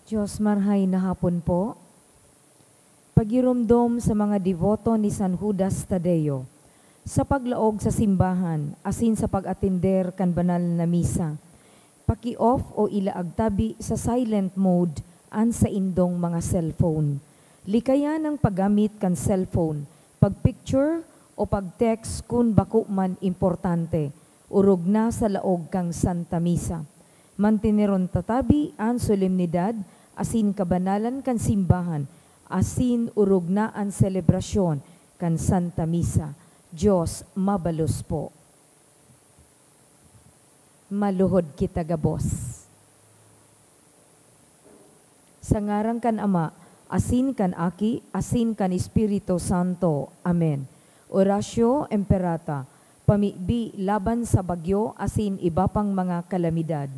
Diyos marhay na hapon po. Pagirumdom sa mga devoto ni San Judas Tadeo, sa paglaog sa simbahan, asin sa pag-atender kan banal na misa, paki-off o ilaagtabi sa silent mode an sa indong mga cellphone. Likayan ang paggamit kan cellphone, pag-picture o pag-text kung bako man importante, urog na sa laog kang Santa Misa. Mantineron tatabi ang solemnidad, asin kabanalan kan simbahan, asin urog na ang selebrasyon kan Santa Misa. Diyos mabalos po. Maluhod kita gabos. Sa ngarang kan Ama, asin kan Aki, asin kan Espiritu Santo. Amen. Orasyo Emperata, pamibi laban sa bagyo, asin iba pang mga kalamidad.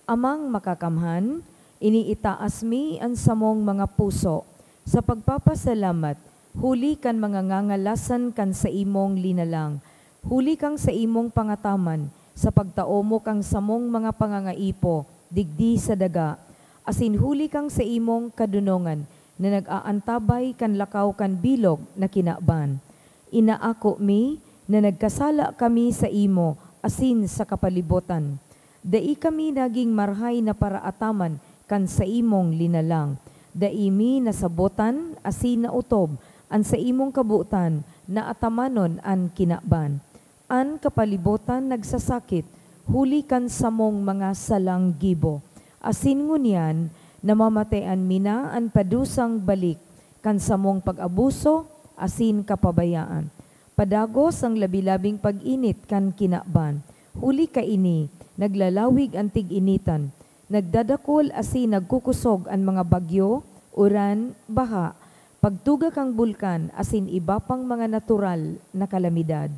Amang makakamhan, iniitaas mi ang samong mga puso sa pagpapasalamat, huli kan mga ngangalasan kan sa imong linalang, huli kang sa imong pangataman, sa pagtao mo kang samong mga pangangaipo, digdi sa daga, asin huli kang sa imong kadunongan, na nag-aantabay kan lakaw kan bilog na kinaban. Inaako mi, na nagkasala kami sa imo, asin sa kapalibutan. Dai kami naging marhay na paraataman, kan sa imong linalang. Daimi nasabotan, asin na utob, an sa imong kabuutan, na atamanon an kinaban. An kapalibutan nagsasakit, huli kan samong mga salang gibo. Asin ngunyan, namamatayan mina an padusang balik, kan samong pag-abuso, asin kapabayaan. Padagos ang labi-labing pag-init kan kinaban. Huli ka ini, naglalawig ang tig-initan, nagdadakol asin nagkukusog ang mga bagyo, uran, baha, pagtuga kang bulkan asin iba pang mga natural na kalamidad.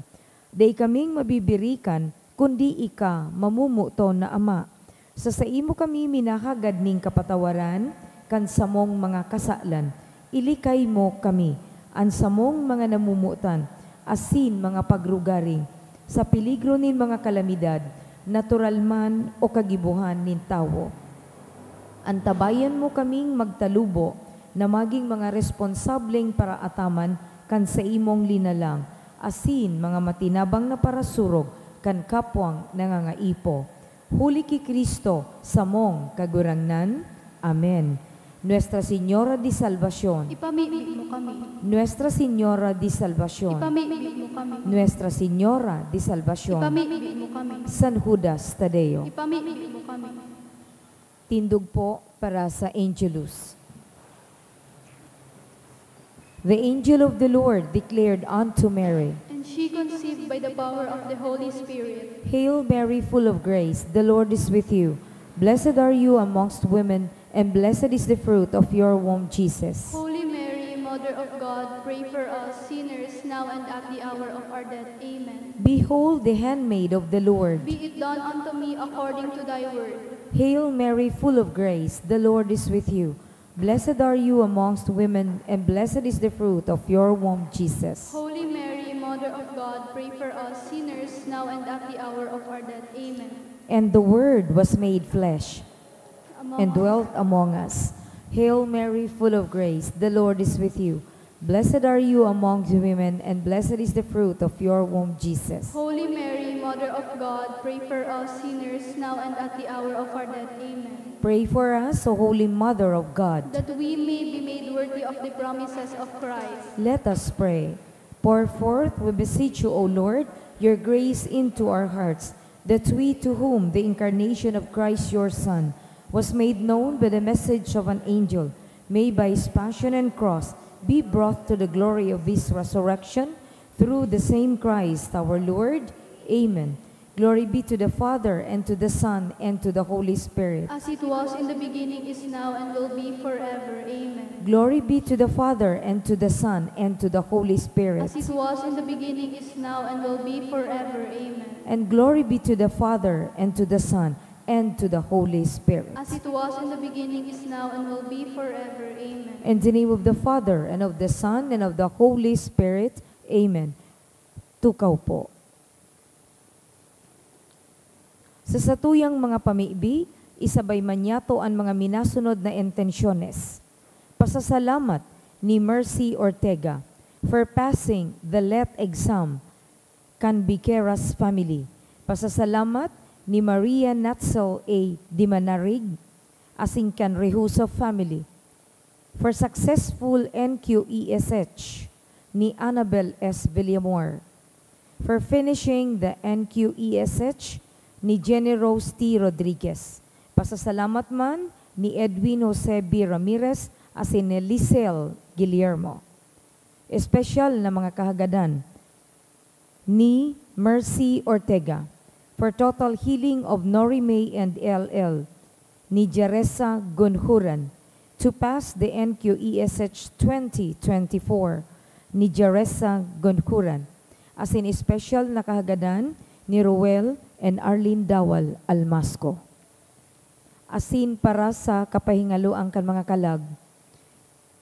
Day kaming mabibirikan, kundi ika mamumuto na Ama. Sa imo kami minahagad ning kapatawaran, kan samong mga kasalan, ilikay mo kami, an samong mga namumutan, asin mga pagrugaring, sa peligro nin mga kalamidad, natural man o kagibuhan nin tawo. Antabayan mo kaming magtalubo na maging mga responsableng paraataman kan sa imong linalang, asin mga matinabang na parasurog kan kapwang nangangaipo. Huli ki Kristo samong kagurangnan. Amen. Nuestra Señora de Salvación, ipamimig mo kami. Nuestra Señora de Salvación, Ipamimig mo kami. Nuestra Señora de Salvación, Ipamimig mo kami. San Judas Tadeo. Ipamimig mo kami. Tindog po para sa Angelus. The angel of the Lord declared unto Mary, And she conceived by the power of the Holy Spirit. Hail Mary, full of grace, the Lord is with you. Blessed are you amongst women, and blessed is the fruit of your womb, Jesus. Holy Mary, Mother of God, pray for us sinners now and at the hour of our death. Amen. Behold the handmaid of the Lord. Be it done unto me according to thy word. Hail Mary, full of grace, the Lord is with you. Blessed are you amongst women, and blessed is the fruit of your womb, Jesus. Holy Mary, Mother of God, pray for us sinners now and at the hour of our death. Amen. And the Word was made flesh and Among dwelt among us. Hail Mary, full of grace, the Lord is with you. Blessed are you amongst women, and blessed is the fruit of your womb, Jesus. Holy Mary, Mother of God, pray for us sinners now and at the hour of our death. Amen. Pray for us, O Holy Mother of God. That we may be made worthy of the promises of Christ. Let us pray. Pour forth, we beseech you, O Lord, your grace into our hearts, that we, to whom the incarnation of Christ your Son was made known by the message of an angel, may by his passion and cross be brought to the glory of his resurrection, through the same Christ our Lord. Amen. Glory be to the Father, and to the Son, and to the Holy Spirit. As it was in the beginning, is now, and will be forever. Amen. Glory be to the Father, and to the Son, and to the Holy Spirit. As it was in the beginning, is now, and will be forever. Amen. And glory be to the Father, and to the Son, and to the Holy Spirit. As it was in the beginning, is now, and will be forever. Amen. In the name of the Father, and of the Son, and of the Holy Spirit. Amen. Tukaw po. Sa satuyang mga pamibi, isabay manyato ang mga minasunod na intensyones. Pasasalamat ni Mercy Ortega for passing the LET exam kan Biqueras family. Pasasalamat ni Maria Natzel A. Dimanarig asing kan Rehuso family. For successful NQESH ni Annabel S. Villamor. For finishing the NQESH ni Jenny Rose T. Rodriguez. Pasasalamat man ni Edwin Jose B. Ramirez asin ni Lisel Guillermo. Espesyal na mga kahagadan ni Mercy Ortega for total healing of Nori May and LL ni Jeresa Gunhuran to pass the NQESH 2024 ni Jeresa Gunhuran as in special na kahagadan ni Ruel and Arlene Dawal Almasco. Asin para sa kapahingaloan kan mga kalag.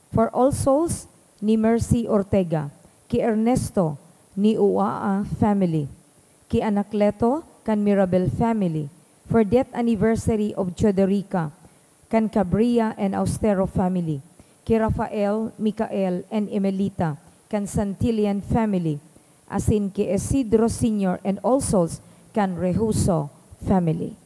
For All Souls ni Mercy Ortega, ki Ernesto ni Uaa family, ki Anacleto kan Mirabel family, for death anniversary of Chodorica, kan Cabria and Austero family, ki Rafael, Micael, and Emelita, kan Santillan family, asin ki Isidro Sr. and All Souls, kan Rehuso family.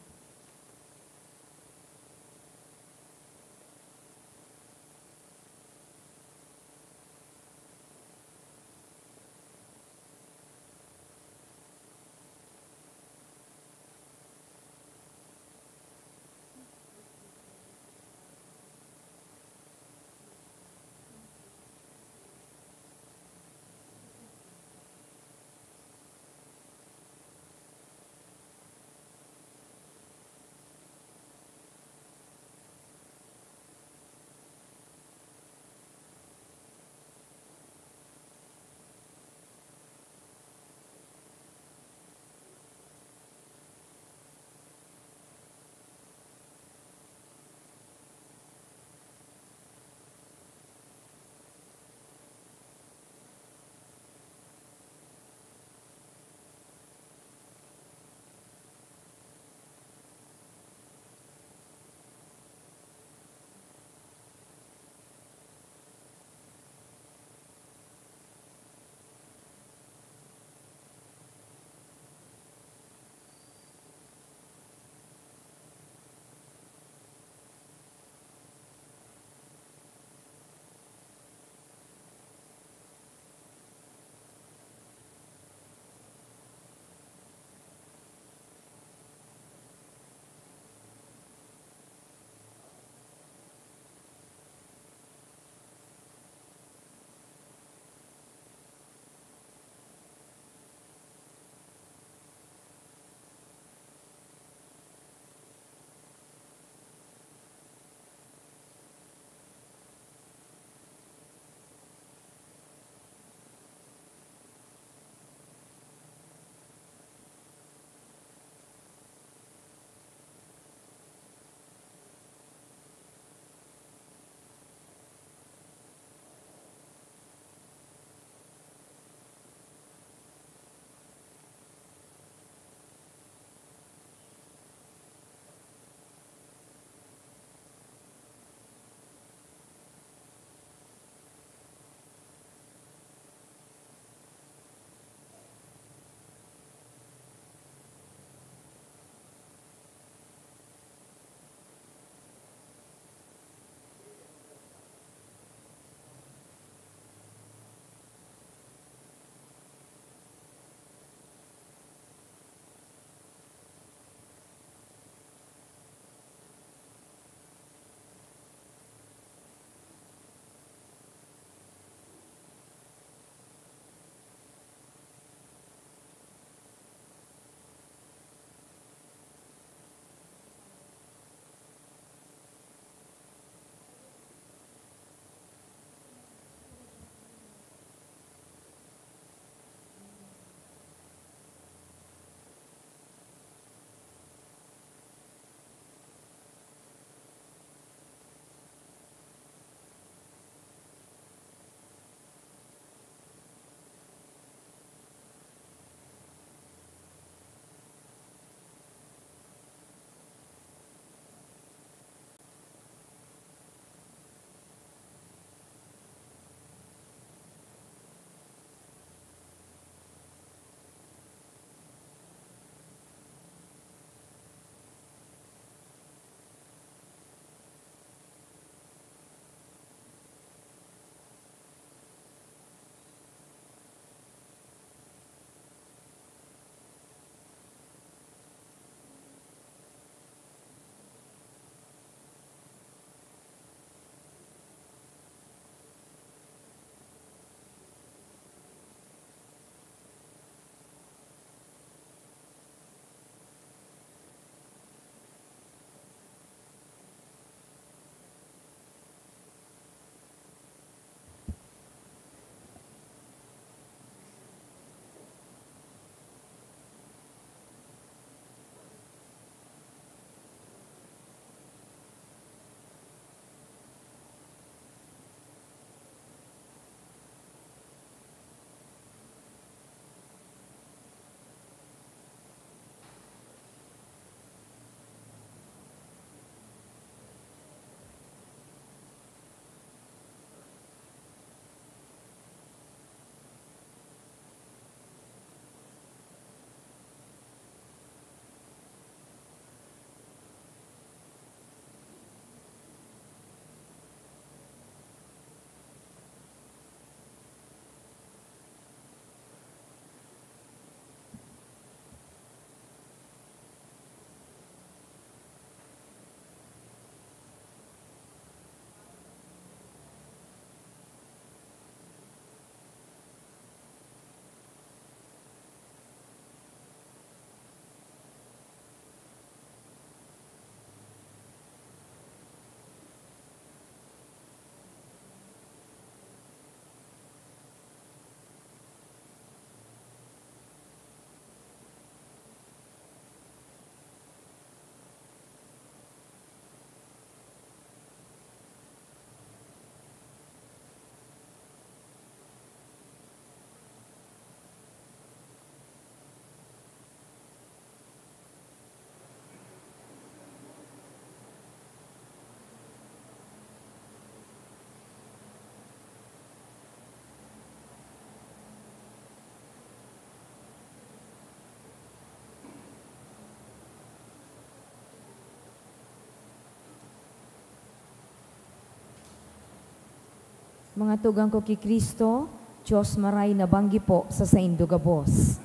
Mga tugang ko kay Kristo, Diyos maray na banggi po sa saindo gabos.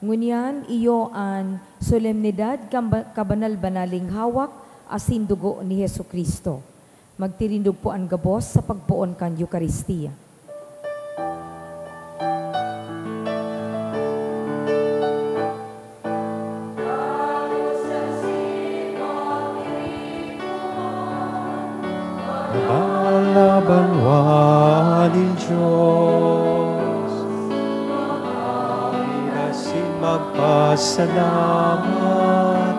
Ngunyan iyo an solemnidad kabanal-banaling hawak asin dugo ni Hesu Kristo. Magtirindog po ang gabos sa pagpuon kan Eucharistia. Banwaling Diyos, inasin magpasalamat,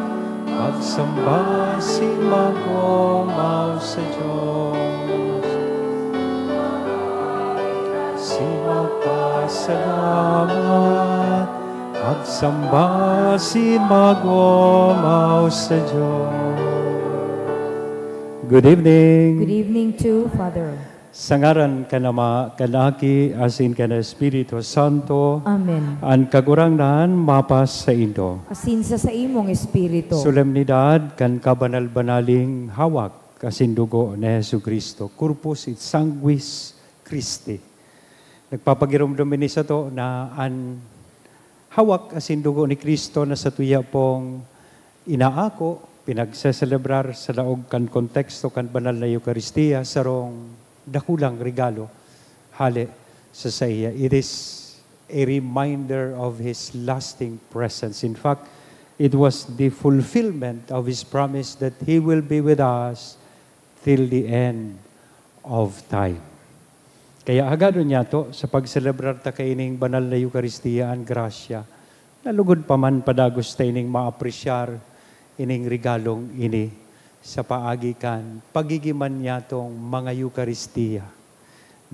magsamba si magomaw sa Diyos. Si magpasalamat, magsamba si magomaw sa Diyos. Good evening. Good evening to Father. Sa ngaran ka nama, kanaki, asin ka na Espiritu Santo, Amen. ang kagurangnan mapas sa indo. Asin sa imong espiritu. Solemnidad kan kabanal-banaling hawak, asin dugo ni Hesu Kristo, corpus et sanguis Christi. Nagpapagirumdumin ni sa to na ang hawak asin dugo ni Kristo na sa tuya pong inaako, pinagseselebrar sa laog kan konteksto kan banal na Eucharistia sarong dakulang regalo hali sa saya. It is a reminder of His lasting presence. In fact, it was the fulfillment of His promise that He will be with us till the end of time. Kaya agado niya to sa pagselebrar ta kaining banal na Eucharistia ang grasya. Nalugod pa man padagos ta ining maapresyar ining regalong ini sa paagikan, pagigiman niya tong mga Eucharistia,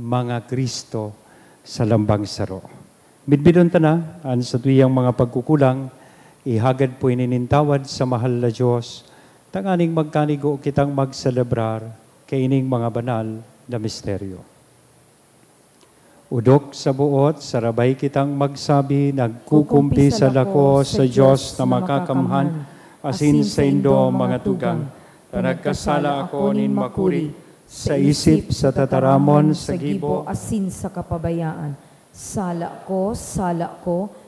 mga Kristo sa lambang saro. Bidbidon ta na, ang sa tuyang mga pagkukulang, ihagad po ininintawad sa mahal na Diyos, tanganing magkanigo kitang magselebrar kaining mga banal na misteryo. Udok sa buot, sarabay kitang magsabi, nagkukumpi sa lako sa Diyos na makakamhan, asin sa indo mga tugang, na nagkasala ako nin makuri, sa isip, sa tataramon, sa gibo, asin sa kapabayaan. Sala ko,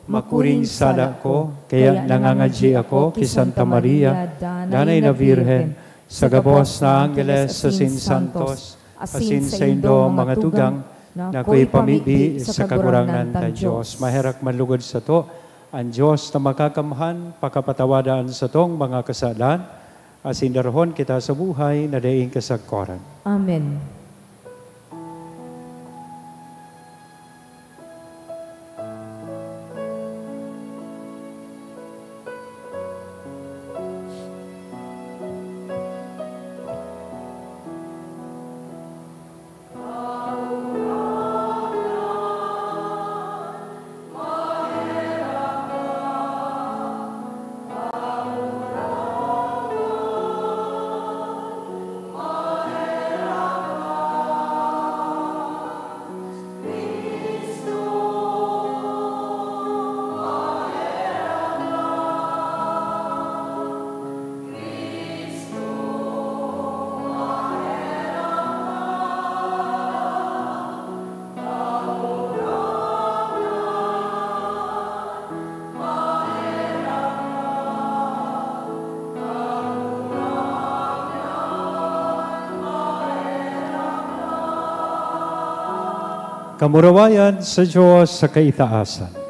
makuring sala ko, kaya nangangadji ako, ki Santa Maria, Danay na Virhen, sa gabos na Angeles, sa Sinsantos, asin sa indo mga tugang, na ako'y pamibi sa kagurangan ta Diyos. Maherak manlugod sa to, ang Diyos na makakamhan, pakapatawadaan sa tong mga kasalan, asin darhon kita sa buhay na daing kasagkoran. Amen. Kamurawayan sa Diyos sa kaitaasan.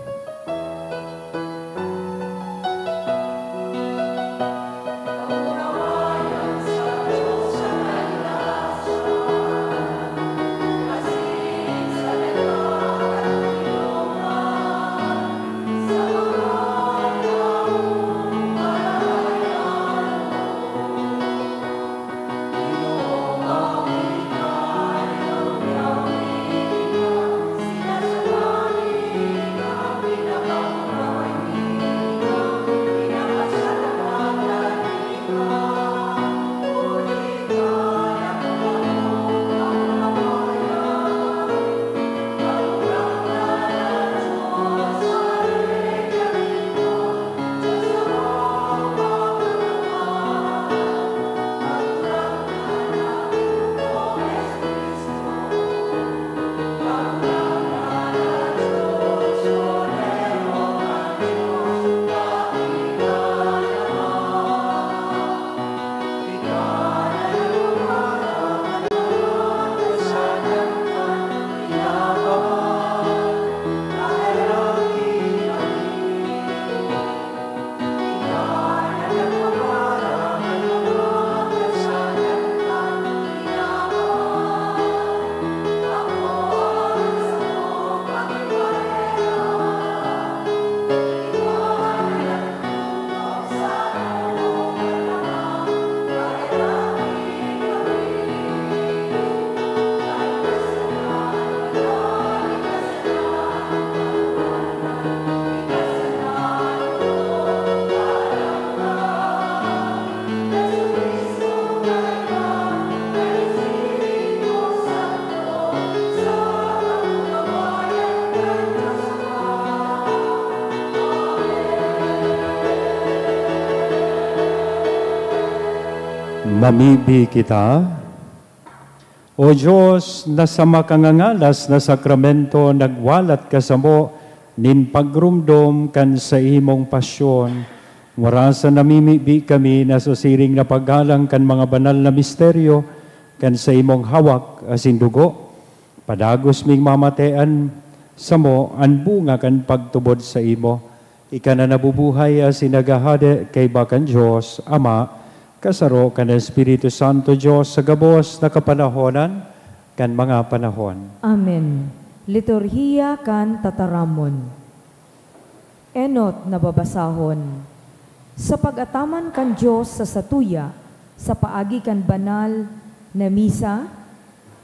Mamibi kita. O Diyos, na sa makangangalas na sakramento nagwalat kasamo nin pagrumdom kan sa imong pasyon, murasa namimibi kami na susiring na paggalang kan mga banal na misteryo kan sa imong hawak asin dugo, padagos ming mamatean sa mo an bunga kan pagtubod sa imo. Ika na nabubuhay asin nagahade kay bakan Diyos, Ama, kasaro kan Espiritu Santo Diyos sa gabos na kapanahonan kan mga panahon. Amen. Liturhiya kan tataramon. Enot na babasahon. Sa pag-ataman kan Diyos sa satuya, sa paagi kan banal na misa,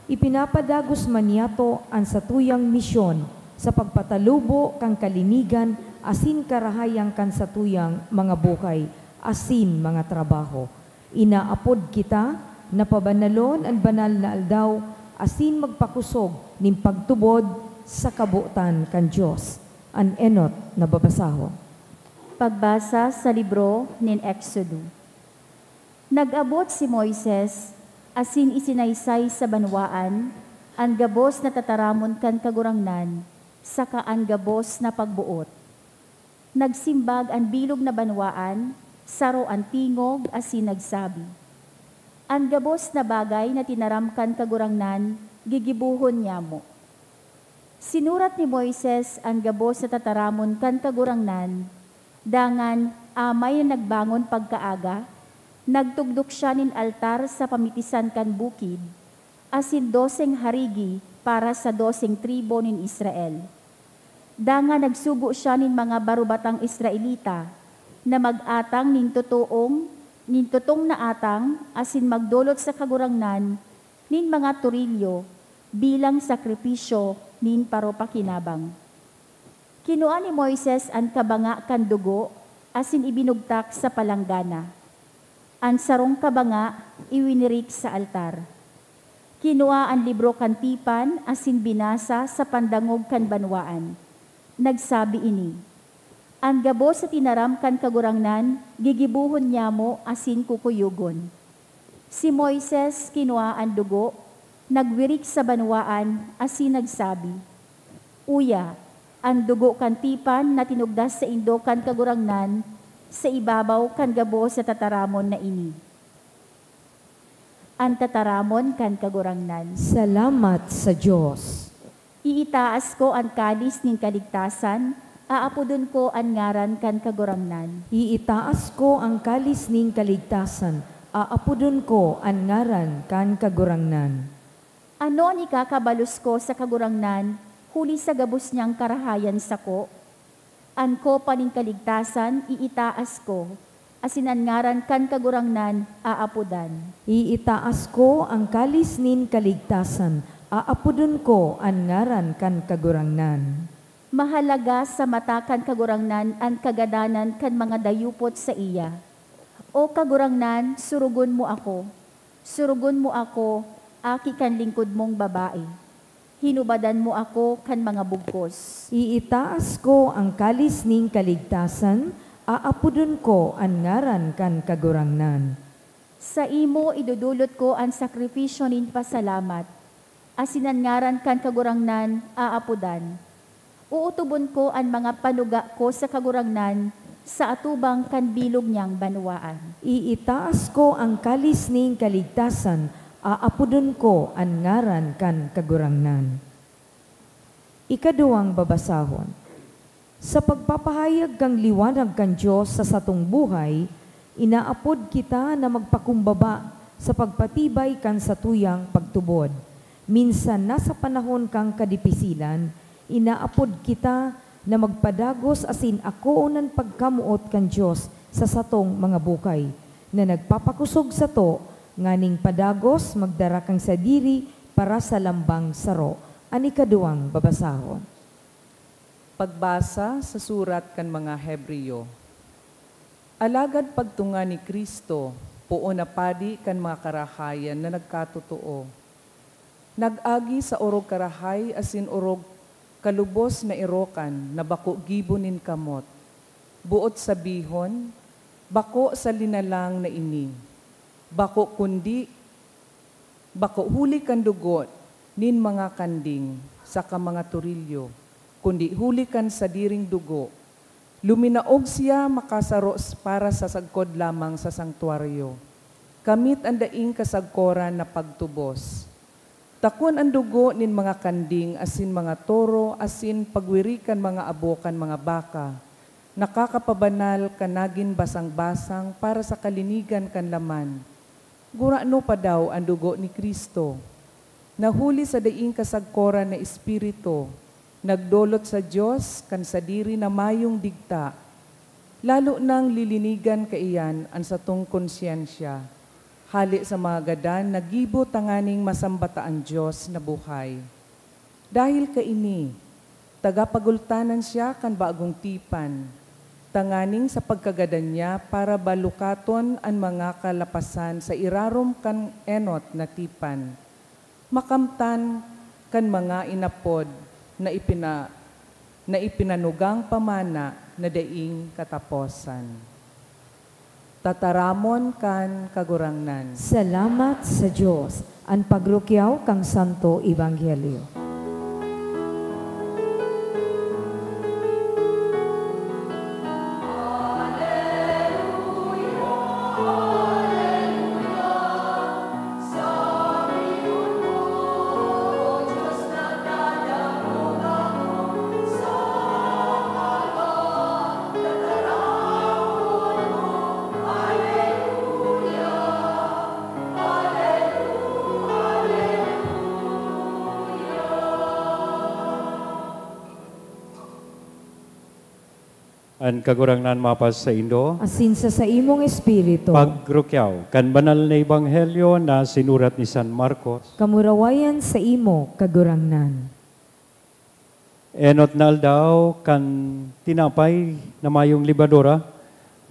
ipinapadagos maniato ang satuyang misyon sa pagpatalubo kang kalinigan asin karahayang kan satuyang mga buhay asin mga trabaho. Inaapod kita na pabanalon ang banal na aldaw asin magpakusog ning pagtubod sa kabutan kan Diyos. An enot na babasahon. Pagbasa sa libro nin Exodo. Nag-abot si Moises asin isinaysay sa banwaan ang gabos na tataramon kan kagurangnan saka ang gabos na pagbuot. Nagsimbag ang bilog na banwaan saro ang tingog asin nagsabi, ang gabos na bagay na tinaramkan kagurangnan, gigibuhon niya mo. Sinurat ni Moises ang gabos na tataramon kan kagurangnan, dangan amay na nagbangon pagkaaga, nagtugdok siya nin altar sa pamitisan kan bukid, asin 12 harigi para sa 12 tribo nin Israel. Dangan nagsugo siya nin mga barubatang Israelita, na mag-atang nin tutong na atang asin magdulot sa kagurangnan nin mga turilyo bilang sakripisyo nin paropakinabang. Kinuha ni Moises ang kabanga kan dugo asin ibinugtak sa palanggana. Ang sarong kabanga iwinirik sa altar. Kinuha ang libro kan tipan asin binasa sa pandangog kan banwaan. Nagsabi ini, ang gabos sa tinaram kan kagurangnan, gigibuhon niya mo asin kukuyugon. Si Moises kinuha ang dugo, nagwirik sa banwaan asin nagsabi, Uya, ang dugo kan tipan na tinugdas sa indo kan kagurangnan, sa ibabaw kan gabos sa tataramon na ini. Ang tataramon kan kagurangnan. Salamat sa Diyos. Iitaas ko ang kalis ning kaligtasan, aapudon ko ang ngaran kan kagurangnan. Iitaas ko ang kalis ning kaligtasan, aapudon ko ang ngaran kan kagurangnan. Ano ni kakabalus ko sa kagurangnan, huli sa gabos niyang karahayan sako? An ko paning kaligtasan, iitaas ko, asin ang ngaran kan kagurangnan, aapudan. Iitaas ko ang kalis nin kaligtasan, aapudon ko ang ngaran kan kagurangnan. Mahalaga sa mata kan kagurangnan ang kagadanan kan mga dayupot sa iya. O kagurangnan, surugon mo ako, aki kan lingkod mong babae. Hinubadan mo ako kan mga bugkos. Iitaas ko ang kalis ning kaligtasan, aapudon ko ang ngaran kan kagurangnan. Sa imo idudulot ko ang sakripisyo nin pasalamat, asinan ngaran kan kagurangnan, aapudan. Uutubon ko ang mga panuga ko sa kagurangnan, sa atubang kanbilog niyang banwaan. Iitaas ko ang kalis ning kaligtasan, aapudon ko ang ngaran kan kagurangnan. Ikaduhang babasahon. Sa pagpapahayag kang liwanag kan Diyos sa satong buhay, inaapod kita na magpakumbaba sa pagpatibay kan satuyang pagtubod. Minsan nasa panahon kang kadipisilan, inaapod kita na magpadagos asin ako unan pagkamuot kan Diyos sa satong mga bukay, na nagpapakusog sa to, nganing padagos magdara kang sadiri para sa lambang saro. Ang ikaduhang babasahon. Pagbasa sa surat kan mga Hebreo. Alagad pagtunga ni Kristo, puon na padi kan mga karahayan na nagkatotoo. Nag-agi sa orog karahay asin orog kalubos na irokan na bako gibunin kamot. Buot sabihon, bako sa linalang na ini. Bako huli kan dugot, nin mga kanding, saka mga turilyo, kundi huli kan sa diring dugo. Luminaog siya makasaros para sa sagkod lamang sa sangtuaryo. Kamit ang daing kasagkoran na pagtubos. Takon ang dugo nin mga kanding, asin mga toro, asin pagwirikan mga abokan mga baka. Nakakapabanal kanagin basang-basang para sa kalinigan kan laman. Gurano pa daw ang dugo ni Kristo. Nahuli sa daing kasagkoran na espiritu, nagdolot sa Diyos kan sa diri na mayong digta, lalo nang lilinigan kaiyan ang satong konsyensya, hali sa mga gadan nagibo tanganing masambata ang Diyos na buhay. Dahil kaini, tagapagultanan siya kan bagong tipan, tanganing sa pagkagadan niya para balukaton ang mga kalapasan sa irarom kan enot na tipan. Makamtan kan mga inapod na ipinanugang pamana na daing kataposan. Tataramon kan kagurangnan. Salamat sa Diyos. Ang pagrukyaw kang Santo Ebanghelyo. Ang kagurangnan mapas sa Indo, Asin sa imong espiritu, pagrukyaw, kan banal na ebanghelyo na sinurat ni San Marcos, kamurawayan sa imo kagurangnan. enot na aldaw kan tinapay na mayong libadora,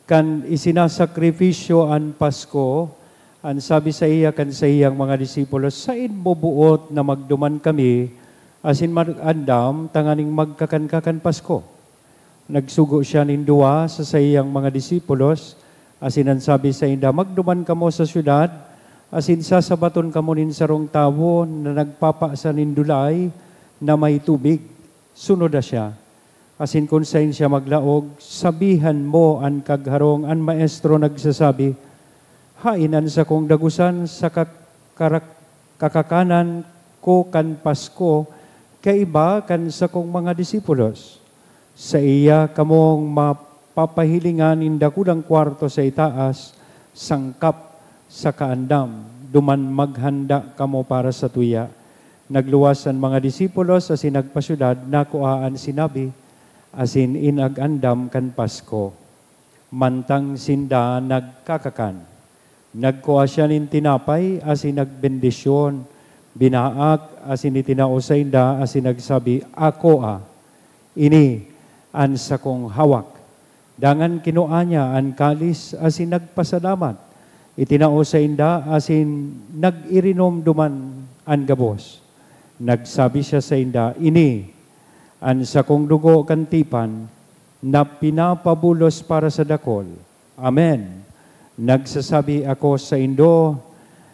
kan isinasakripisyo an Pasko, an sabi sa iya kan sa iyang mga disipulos, sain mo buot na magduman kami, asin mag-andam, tanganing magkakan-kakan Pasko. Nagsugo siya ninduwa sa iyang mga disipulos, asin ang sabi sa inda, magduman kamo sa syudad, asin sasabaton kamo nin sarong tawo na nagpapa sa nindulay na may tubig. Sunod na siya. Asin kung sain siya maglaog, sabihan mo an kagharong, an maestro nagsasabi, hainan sa kong dagusan sa kakakanan ko kan Pasko, kaiba kan sa kong mga disipulos. Sa iya kamong mapapahilingan inda kulang kwarto sa itaas, sangkap sa kaandam, duman maghanda kamo para sa tuya. Nagluwasan mga disipulos asin nagpasyudad, nakuhaan sinabi, asin inag-andam kan Pasko. Mantang sinda nagkakakan. Nagkuha siya nin tinapay, asin nagbendisyon, binaak, asin itinao sa inda, asin nagsabi, ako ini, an sa kong hawak. Dangan kinuha niya an kalis asin nagpasalamat. Itinao sa inda asin nag-irinom duman an gabos. Nagsabi siya sa inda, ini an sa kong dugo kantipan na pinapabulos para sa dakol. Amen. Nagsasabi ako sa indo,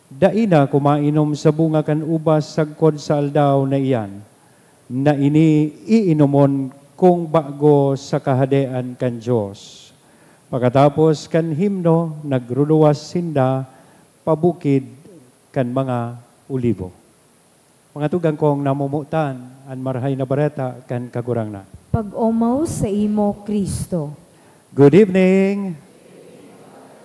daina kumainom sa bunga kan ubas sagkod sa aldaw na iyan, na ini iinomon kung bago sa kahadean kan Diyos. Pagkatapos kan himno, nagruluwas sinda pabukid kan mga ulibo. Mga tugang kong namumutan, an marahay na bareta kan kagurang na. Pag-umaw sa imo, Kristo. Good evening!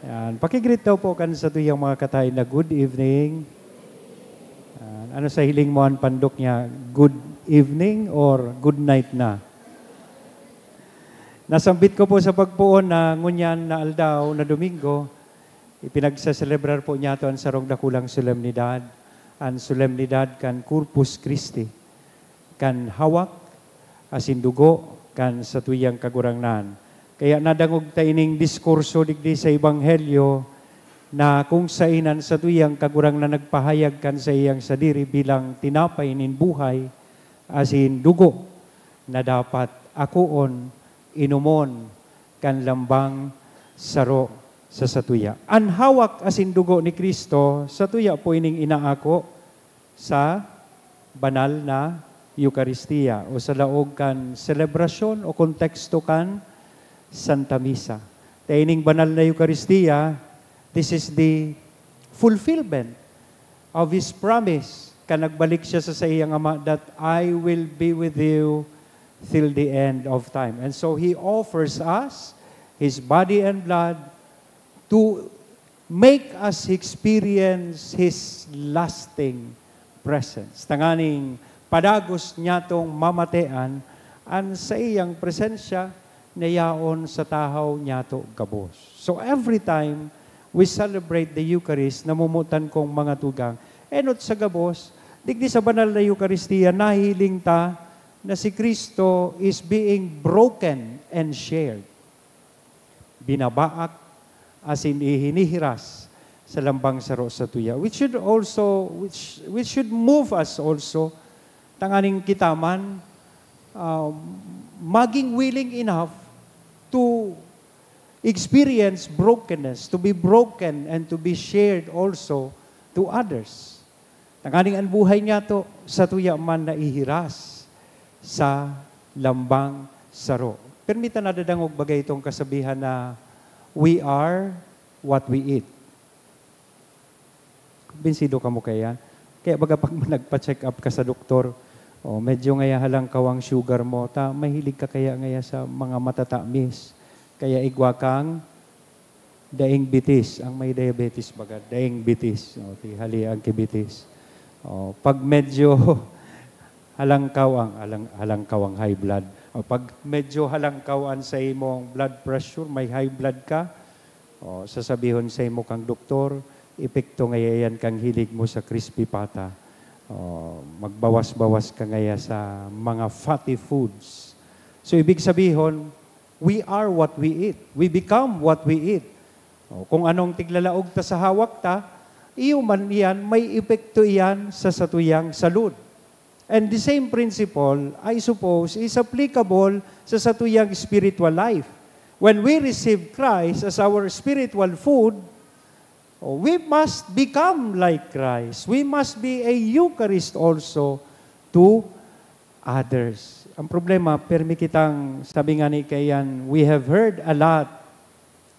Yan. Pakigreet daw po kan sa tuyang mga katay na good evening. Yan. Ano sa hiling mo ang pandok niya? Good evening or good night na? Nasambit ko po sa pagpuon na ngunyan na aldaw na Domingo, ipinagsaselebrar po niya ito ang sarong dakulang solemnidad, ang solemnidad kan Corpus Christi, kan hawak, asin dugo, kan sa tuyang kagurangnan. Kaya nadangog taining diskurso digdi sa Ebanghelyo na kung sainan sa tuyang kagurang na nagpahayag kan sa iyang sadiri bilang tinapay nin buhay, asin dugo na dapat akuon, inumon, kan lambang saro sa satuya. Ang hawak asin dugo ni Kristo, satuya po ining inaako sa banal na Eucharistia o sa laog kan selebrasyon o konteksto kan Santa Misa. Taining banal na Eucharistia, this is the fulfillment of His promise. Nagbalik siya sa iyang Ama that I will be with you till the end of time. And so He offers us His body and blood to make us experience His lasting presence. Tanganing padagos niya tong mamatean an sa iyang presensya na yaon sa tahaw niya to gabos. So every time we celebrate the Eucharist, namumutan kong mga tugang, enot sa gabos, digdi sa banal na Eucharistia, nahiling ta na si Kristo is being broken and shared. Binabaak asin ihinihiras sa lambang saro sa tuya. Which should move us also, tanganing kitaman, maging willing enough to experience brokenness, to be broken and to be shared also to others. Tanganing ang buhay niya to sa tuya man na ihiras sa lambang saro. Permita na dadangog bagay itong kasabihan na we are what we eat. Binsido ka mo kaya? Kaya baga pag nagpa-check up ka sa doktor, medyo ngaya halang kawang sugar mo, mahilig ka kaya ngaya sa mga matatamis. Kaya igwa kang daing bitis. Ang may diabetes baga, daing bitis. Hali ang kibitis. Pag medyo halangkaw ang high blood. Pag medyo halangkawan sa imong blood pressure, may high blood ka, sasabihon sa imo kang doktor, epekto ngayon kang hilig mo sa crispy pata. Magbawas-bawas ka ngaya sa mga fatty foods. So ibig sabihin, we are what we eat. We become what we eat. Kung anong tiglalaog ta sa hawak ta, iyo man yan, may epekto yan sa satuyang salud. And the same principle, I suppose, is applicable sa satuyang spiritual life. When we receive Christ as our spiritual food, we must become like Christ. We must be a Eucharist also to others. Ang problema, permi kitang sabi nga ni Kayan, we have heard a lot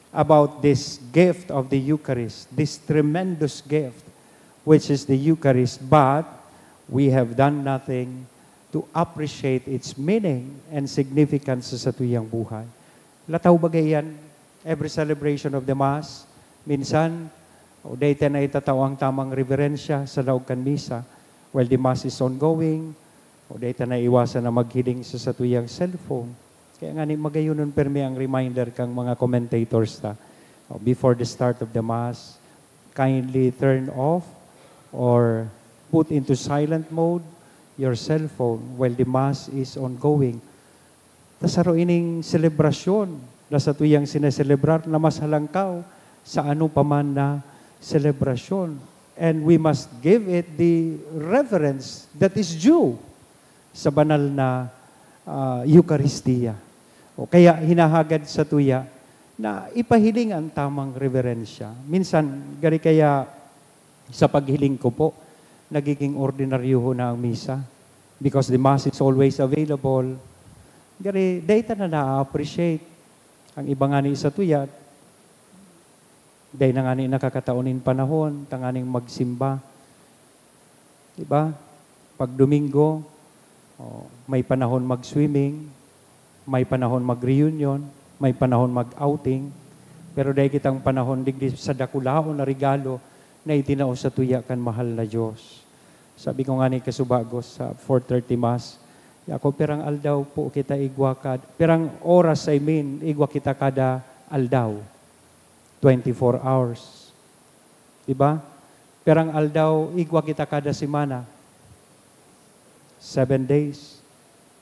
about this gift of the Eucharist, this tremendous gift, which is the Eucharist, but we have done nothing to appreciate its meaning and significance sa tuyang buhay. Lataw bagay yan, every celebration of the Mass, minsan, dayta na itataw ang tamang reverensya sa laog kan misa, while the Mass is ongoing, dayta na iwasan na maghiling sa tuyang cellphone. Kaya nga ni magayunon permi ang reminder kang mga commentators ta. Before the start of the Mass, kindly turn off or put into silent mode your cellphone while the Mass is ongoing. Tasaro ining selebrasyon na sa tuyang sineselebrar na mas halangkaw sa ano paman na selebrasyon. And we must give it the reverence that is due sa banal na Eucharistia. O kaya hinahagad sa tuya na ipahiling ang tamang reverensya. Minsan, gari kaya sa paghiling ko po, nagiging ordinaryo ho na ang misa because the Mass is always available. Gari, data na na-appreciate ang iba nga ni sa tuya, Dahil na nga ni nakakataonin panahon, tanganing magsimba. Diba? Pag Domingo, may panahon mag-swimming, may panahon mag-reunion, may panahon mag-outing, pero dahil kitang panahon digdi sa dakulaon na regalo na itinao sa tuya kan mahal na Diyos. Sabi ko nga ni Kasubagos sa 4:30 Mass, ako perang aldaw po kita igwa perang oras igwa kita kada aldaw. 24 hours. Diba? Perang aldaw, igwa kita kada semana. 7 days.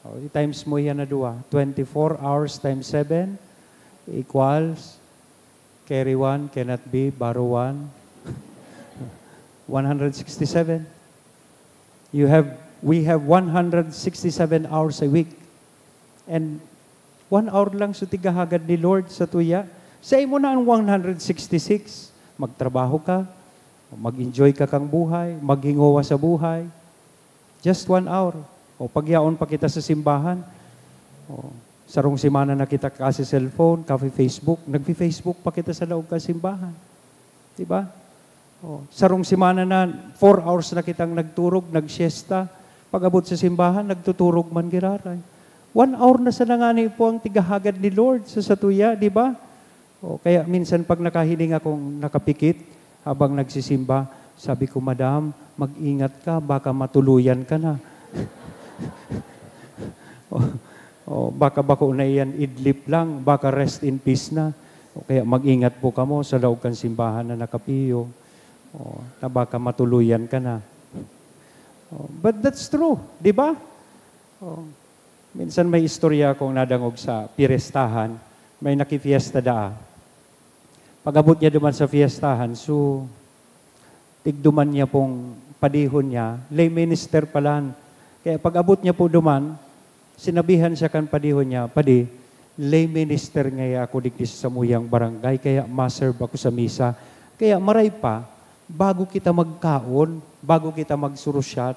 I-times mo yan na 2. 24 hours times 7 equals carry 1 cannot be, borrow 1. 167. We have 167 hours a week. And 1 hour lang sa tigahagad ni Lord sa tuya. Sa imo na ang 166. Magtrabaho ka, mag-enjoy ka kang buhay, maghingowa sa buhay. Just 1 hour. O pagyaon pa kita sa simbahan, sarong simana na kita kasi cellphone, kafe Facebook, nagpi-Facebook pa kita sa loob ka simbahan. Diba? Sarong simana na 4 hours na kitang nagturog, nagsiesta, pag-abot sa simbahan, nagtuturog man giraray. 1 hour na sa nangani po ang tigahagad ni Lord sa satuya, di ba? Kaya minsan pag nakahiling akong nakapikit habang nagsisimba, sabi ko, Madam, mag-ingat ka, baka matuluyan ka na. Baka bako na iyan idlip lang, baka rest in peace na. Kaya mag-ingat po ka mo sa loob kang simbahan na nakapiyo. Na baka matuluyan ka na. But that's true, di ba? Minsan may istorya akong nadangog sa pirestahan, may nakifiesta daa. Pag-abot niya duman sa fiestahan, so tigduman niya pong padihon niya, lay minister palan. Kaya pag-abot niya po duman, sinabihan siya kan padihon niya, padi, lay minister ngaya ako digdi sa samuyang barangay, kaya maserve ako sa misa. Kaya maray pa, bago kita magkaon, bago kita magsurusyat,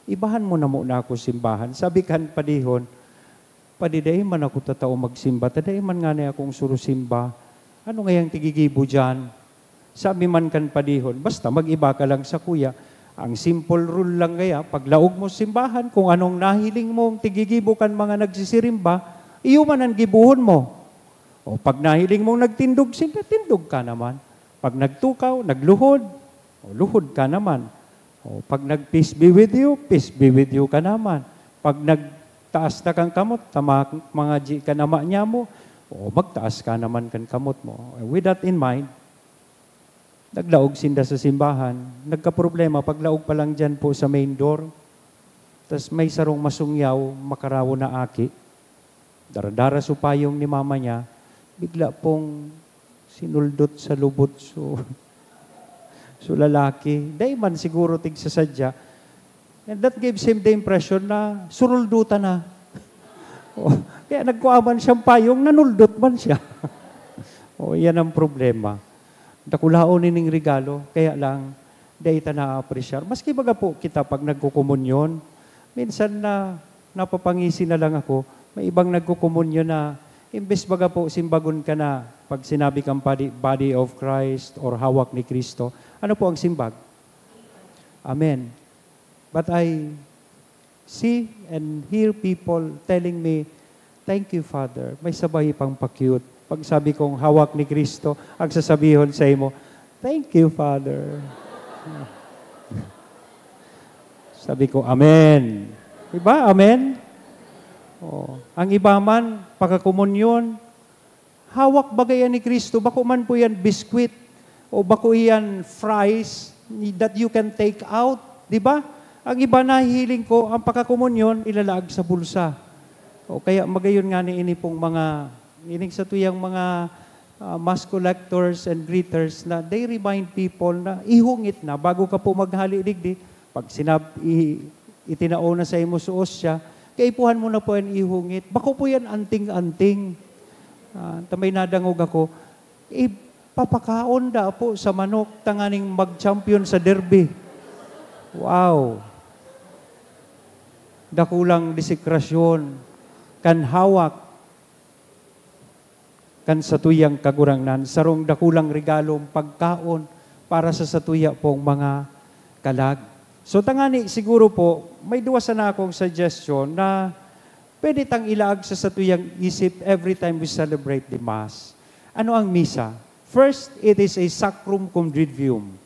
ibahan mo na muna ako simbahan. Sabi kan padihon, padi dahi man ako tatao magsimba, tadahi man nga na akong surusimba. Ano ngayang tigigibo dyan? Sabi man kan padihon, basta mag-iba ka lang sa kuya. Ang simple rule lang kaya, paglaog mo simbahan, kung anong nahiling mo, tigigibo kan mga nagsisirimba, iyo man ang gibuhon mo. O pag nahiling mong nagtindog sila, tindog ka naman. Pag nagtukaw, nagluhod, luhod ka naman. O pag nag-peace be with you ka naman. Pag nagtaas na kang kamot, mga ka nama niya mo, o magtaas ka naman kan kamot mo. With that in mind, naglaog sinda sa simbahan. Nagka-problema, paglaog pa lang dyan po sa main door, tas may sarong masungyaw, makarawo na aki. Daradara supayong ni mama niya, bigla pong sinuldot sa lubot so lalaki. Day man siguro tigsasadya. And that gives him the impression na suruldutan na. Kaya nagkuaman siyang payong, nanuldot man siya. Yan ang problema. Dakulaon nining regalo, kaya lang, dahita na-appreciate. Maski baga po kita pag nagkukumunyon, minsan na napapangisi na lang ako, may ibang nagkukumunyon na, imbes baga po, simbagon ka na, pag sinabi kang body of Christ or hawak ni Kristo, ano po ang simbag? Amen. But I see and hear people telling me, thank you, Father. May sabay pang pa-cute. Pag sabi kong hawak ni Kristo, ang sasabihon sa imo, thank you, Father. Sabi ko, Amen. Diba? Amen? Ang iba man, pagkakomunyon, hawak bagayan ni Kristo, bako man po yan biskwit, o bako yan fries that you can take out. Diba? Ang iba nahihiling ko, ang pagkakomunyon, ilalaag sa bulsa. Kaya magayon nga ni ini pong mga ining sa tuyang mga mass collectors and greeters na they remind people na ihungit na bago ka po maghali digdi. Pag itinao na sa imo suos siya, kaipuhan mo na po yan ihungit. Bako po yan anting-anting. Tamay nadangog ako, papakaon da po sa manok tanganing mag-champion sa derby. Wow! Dakulang disikrasyon, kan hawak, kan satuyang kagurangnan, sarong dakulang regalong pagkaon para sa satuya pong mga kalag. So tangani siguro po, may duwa sana akong suggestion na pwede tang ilaag sa satuyang isip every time we celebrate the Mass. Ano ang misa? First, it is a sacrum convivium.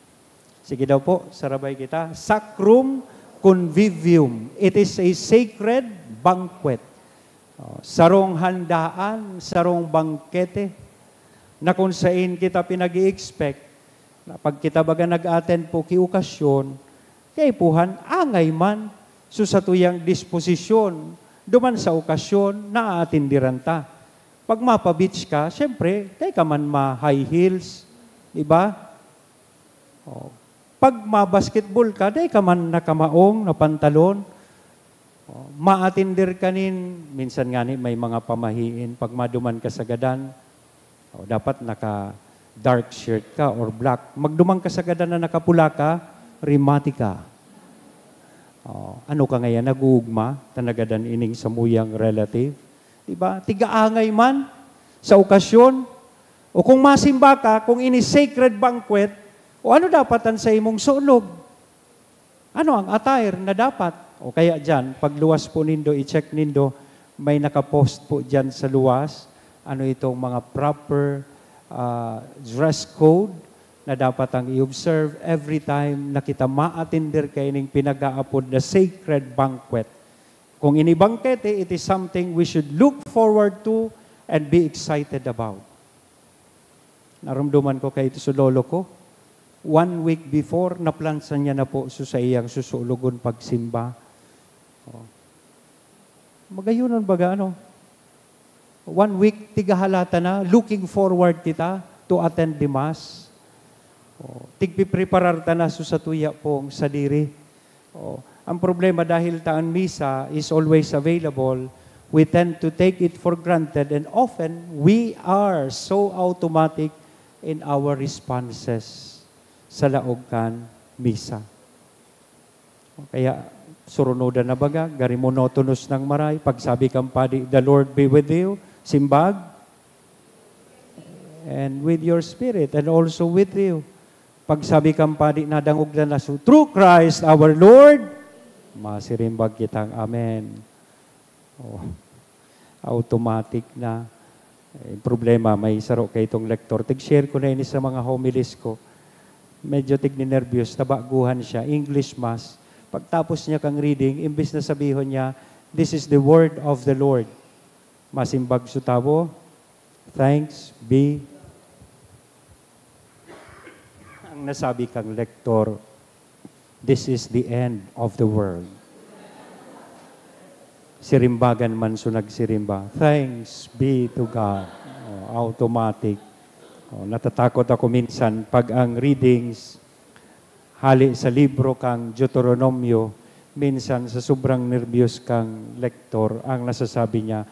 Sige daw po, sarabay kita. Sacrum convivium. It is a sacred banquet. Sarong handaan, sarong bangkete, na kung saan kita pinag-i-expect, na pag kita baga nag-attend po kiokasyon, kay puhan, angay man, susatuyang disposisyon, duman sa okasyon, naaatindiran ta. Pag mapa-beach ka, syempre, kay ka man ma-high heels, diba? Pag ma-basketball ka, day ka man nakamaong, na pantalon, maatindir kanin, minsan nga ni may mga pamahiin, pag maduman ka sa gadan, dapat naka-dark shirt ka or black. Magduman ka sa gadan na nakapula ka, rimati ka. Ano ka ngayon, nag-uugma, tanagadan ining samuyang relative. Diba? Tigaangay man sa okasyon. O kung masimba ka, kung ini sacred banquet, o ano dapatan sa imong sulog? Ano ang attire na dapat? O kaya dyan, pag luwas po nindo, i-check nindo, may nakapost po dyan sa luwas, ano itong mga proper dress code na dapat ang i-observe every time na kita ma-attinder kayo ng pinag-aapod na sacred banquet. Kung inibangkete, it is something we should look forward to and be excited about. Naramdaman ko kayo ito sa lolo ko. 1 week before, naplansan niya na po sa iyang susulugon pagsimba. Magayunan baga ano? 1 week, tigahalata na, looking forward kita to attend the Mass. Tigpipreparar ta na sa tuya pong sadiri. Ang problema dahil taan misa is always available, we tend to take it for granted and often we are so automatic in our responses sa laog kan misa. Kaya surunodan na baga, gari monotonous ng maray, pagsabi kang padi, the Lord be with you, simbag, and with your spirit, and also with you. Pagsabi kang padi, nadangog na naso, through Christ our Lord, masirimbag kitang amen. Automatic na. Problema, may saro kay itong lektor. Tig-share ko na ini sa mga homilies ko. Medyo tigni-nervyos, nabaguhan siya, English Mass. Pagtapos niya kang reading, imbis na sabihin niya, this is the word of the Lord. Masimbag sutabo, thanks be. Ang nasabi kang lektor, this is the end of the world. Sirimbagan man so nagsirimba. Thanks be to God. Automatic. Natatakot ako minsan pag ang readings hali sa libro kang Deuteronomio, minsan sa sobrang nervyos kang lektor, ang nasasabi niya,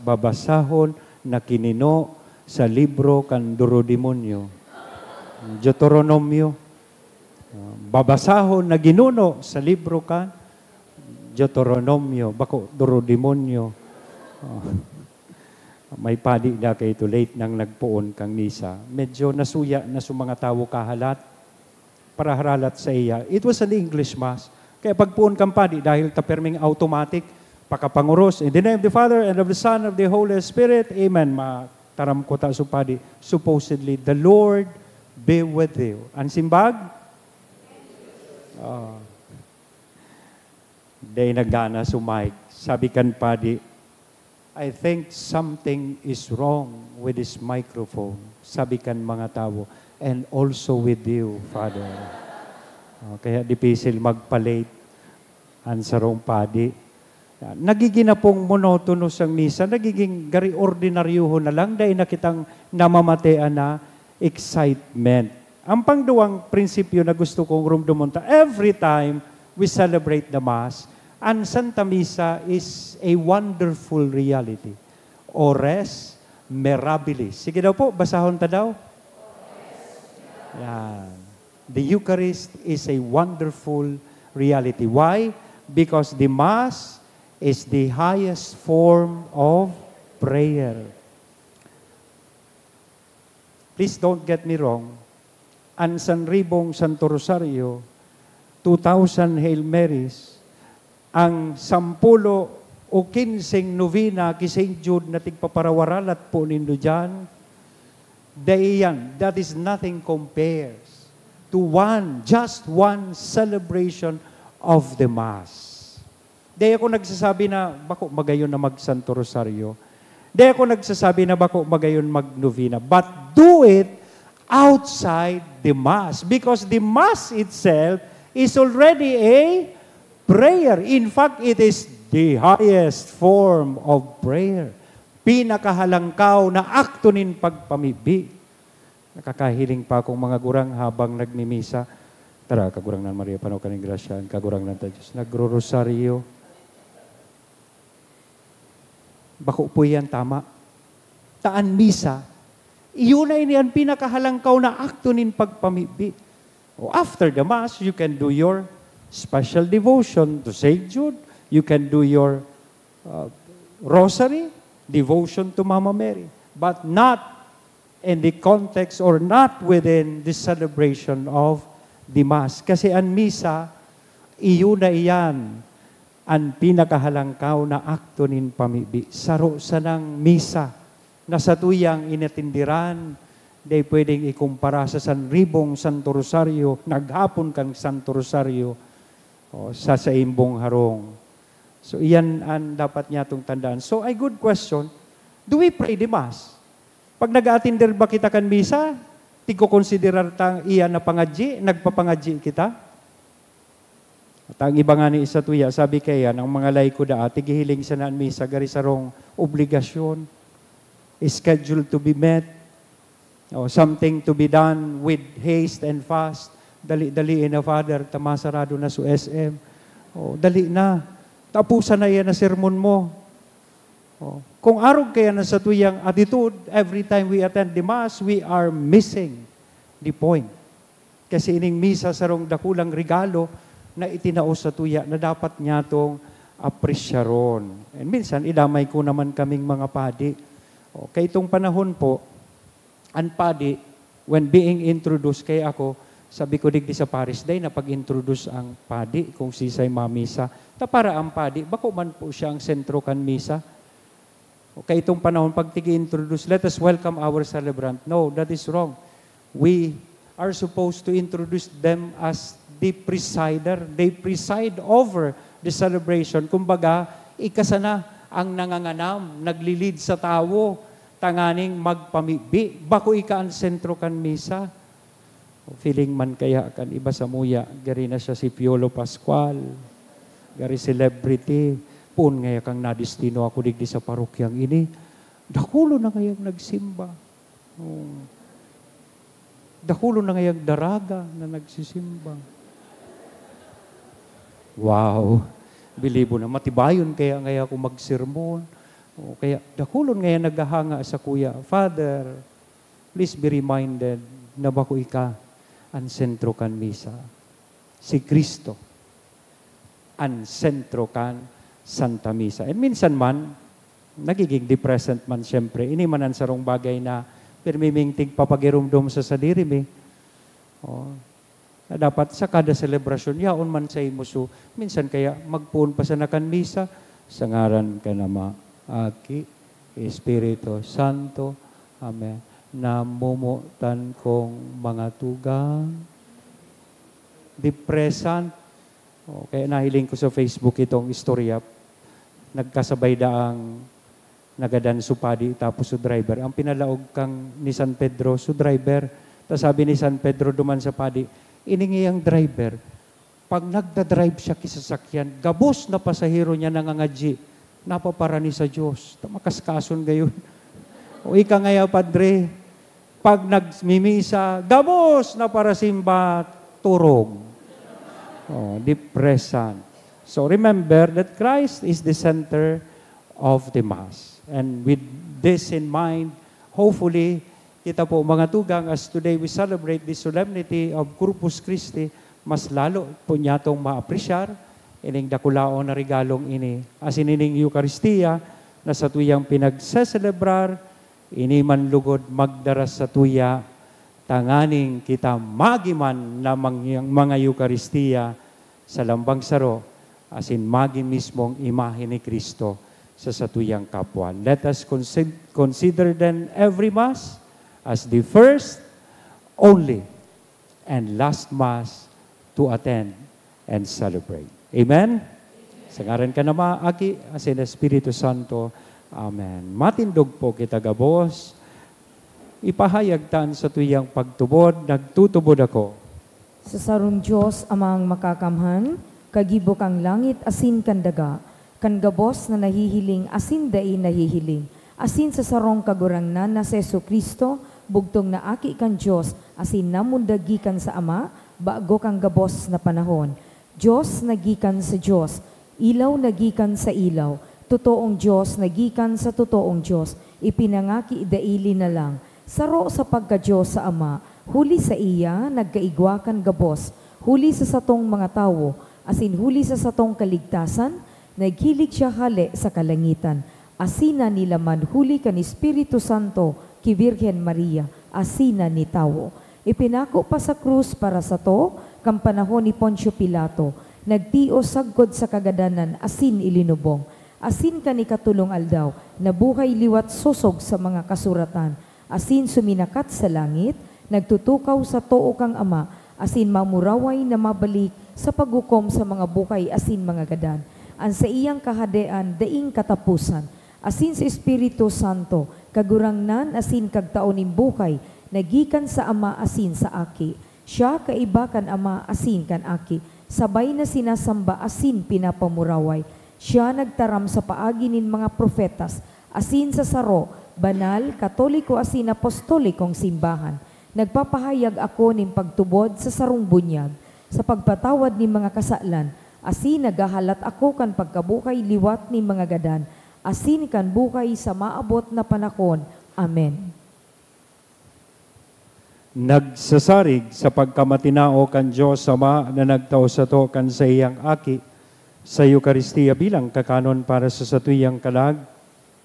babasahon na kinino sa libro kang Deuteronomio. Deuteronomio. Babasahon na ginuno sa libro ka, Deuteronomio, bako, Deuteronomio. May padi na kayo ito, late nang nagpuon kang misa. Medyo nasuya na sa mga tao kahalat, para haralat sa iya. It was an English Mass. Kaya pagpuon kang padi, dahil taperming automatic, pakapanguros, in the name of the Father, and of the Son, of the Holy Spirit, Amen. Mataram ko ta sa padi. Supposedly, the Lord be with you. Ang simbag? Day nagana sumay. Sabi kan padi, I think something is wrong with this microphone. Sabi kan mga tao, and also with you, Father. Kaya dipisil magpalate ang sarong padi. Nagiging na pong monotonous ang misa, nagiging gari ordinaryoho na lang, dahil na kitang namamatean na excitement. Ang pangduwang prinsipyo na gusto kong rumdumunta, every time we celebrate the Mass, ang Santa Misa is a wonderful reality. Ores mirabilis. Sige daw po, basahon ta daw. Yan. The Eucharist is a wonderful reality. Why? Because the Mass is the highest form of prayer. please don't get me wrong, ang Sanribong Santo Rosario, 2,000 Hail Marys, ang 10 o 15 novena ki St. Jude na tigpaparawaralat po nindo dyan, dayan, that is nothing compares to just one celebration of the Mass. Di ako nagsasabi na bako magayon na mag-Santo Rosario. Di ako nagsasabi na bako magayon mag-novena. But do it outside the Mass. Because the Mass itself is already a prayer. In fact, it is the highest form of prayer. Pinakahalangkaw na akto nin pagpamibi. Nakakahiling pa akong mga gurang habang nagmimisa. Tara, kagurang nan Maria, panaw kaning grasyan, kagurang nan ta Diyos. Nagro-rosaryo. Bako po yan tama. Taan misa, iyon na iniyan pinakahalangkaw na akto nin pagpamibi. After the Mass, you can do your special devotion to St. Jude. You can do your rosary, devotion to Mama Mary. But not in the context or not within the celebration of the Mass. Kasi ang misa, iyon na iyan ang pinakahalangkaw na akto nin pamibi. Saro sa ng misa na sa tuyang inatindiran, di pwedeng ikumpara sa Sanribong Santo Rosario, naghapon kang Santo Rosario, sa imbong harong. So, iyan ang dapat niya itong tandaan. So, a good question, do we pray the Mass? Pag nag-atinder ba kita kan misa, tigko konsiderar tang iyan na pangadji, nagpapangadji kita? At ang iba nga ni isa tuya, sabi kaya, ang mga laiko da, tigihiling sa naan misa, gari sarong obligasyon, schedule to be met, something to be done with haste and fast, dali na Father, tamasarado na su SM, dali na, tapusan na yan na sermon mo. Kung arog kaya na sa tuyang attitude, every time we attend the Mass, we are missing the point. Kasi ining misa sarong dakulang regalo, na itinaos sa tuya na dapat niya itong apresyaron. And minsan, idamay ko naman kaming mga padi. Kaya itong panahon po, ang padi, when being introduced, kaya ako, sabi ko digdi sa Paris Day, na pag-introduce ang padi, kung sisay mamisa, para ang padi, bako man po siya ang sentro kan misa. Kaya itong panahon, pag tigi-introduce, let us welcome our celebrant. No, that is wrong. We are supposed to introduce them as the presider. They preside over the celebration. Kumbaga, ikasana ang nanganganam, naglilid sa tao, tanganing magpamibi. Bako ika ang sentro kan misa. Feeling man kaya kan iba sa muya, gari na siya si Piolo Pascual, gari celebrity, pun ngaya kang nadistino ako digdi sa parokyang ini, dakulo na ngayang nagsimba. Dakulo na ngayang daraga na nagsisimba. Wow! Bilibo na, matibayon kaya ngaya ako magsermon. Kaya dakulon ngaya naghahanga sa kuya, Father, please be reminded na bako ika ang sentro kan misa. Si Kristo ang sentro kan Santa Misa. And minsan man, nagiging depressant man siyempre. Ini man ang sarong bagay na permimingtig papagirumdom sa sadirimi. Na dapat sa kada selebrasyon, yaon man sa imuso, minsan kaya magpuon pa sa nakan misa, sa ngaran ka nama, Aki, Espiritu Santo, Amen. Namumutan kong mga tugang, depressant. Kaya nahiling ko sa Facebook itong istorya, nagkasabay daang nagadan supadi tapos su driver. Ang pinalaog kang ni San Pedro, su driver, tapos sabi ni San Pedro duman sa padi, iningi ang driver, pag nagda-drive siya kisasakyan, gabos na pasahero niya nangangadji, napaparani sa Diyos. Makaskason gayon. O ika ngaya, Padre, pag nagmimisa, gabos na para simba, turog. Depressant. So remember that Christ is the center of the Mass. And with this in mind, hopefully, kita po mga tugang, as today we celebrate the solemnity of Corpus Christi, mas lalo po niya itong maapresyar, ining dakulaon na regalong ini. As inining Eucharistia, na sa tuyang pinagseselebrar, ini man lugod magdaras sa tuya, tanganing kita magiman na mga Eukaristiya sa lambang saro, asin magi mismong imahe ni Kristo sa satuyang kapwa. Let us consider then every Mass as the first, only, and last Mass to attend and celebrate. Amen? Sa ngaran ka na Aki, asin Espiritu Santo. Amen. Matindog po kita gabos. Ipahayag taan sa tuyang pagtubod, nagtutubod ako. Sa sarong Diyos amang makakamhan, kagibok ang langit asin kan daga, kan gabos na nahihiling asin dai nahihiling, asin sa sarong kagurangnan na sa Jesucristo, bugtong na aki kan Diyos, asin namundagikan sa Ama, bago kang gabos na panahon. Diyos nagikan sa Diyos, ilaw nagikan sa ilaw, totoong Diyos nagikan sa totoong Diyos, ipinangaki daili na lang, saro sa pagka-Diyos sa Ama, huli sa iya nagkaigwakan gabos, huli sa satong mga tawo, asin huli sa satong kaligtasan, naghilig siya hali sa kalangitan, asina nila man huli kan Espiritu Santo, ki Virgen Maria, asina ni tawo. Ipinako pa sa krus para sa to, kang panahon ni Poncio Pilato, nagtio sagkod sa kagadanan, asin ilinubong, asin ka ni katulong aldaw, nabuhay liwat sosog sa mga kasuratan, asin suminakat sa langit, nagtutukaw sa too kang Ama, asin mamuraway na mabalik sa paghukom sa mga bukay asin mga gadan. Ang sa iyang kahadean, daing katapusan, asin sa Espiritu Santo, kagurangnan asin kagtaoning bukay, nagikan sa Ama asin sa Aki. Siya kaiba kan Ama asin kan Aki, sabay na sinasamba asin pinapamuraway. Siya nagtaram sa paagi nin mga profetas, asin sa saro, banal, katoliko asin apostolikong simbahan. Nagpapahayag ako ning pagtubod sa sarong bunyag, sa pagpatawad ni mga kasalan, asin nagahalat ako kan pagkabukay liwat ni mga gadan, asin kan bukay sa maabot na panahon. Amen. Nagsasarig sa pagkamatinao kan Diyos Ama na nagtao sa to kan sa iyang Aki, sa Eukaristiya bilang kakanon para sa satuyang kalag,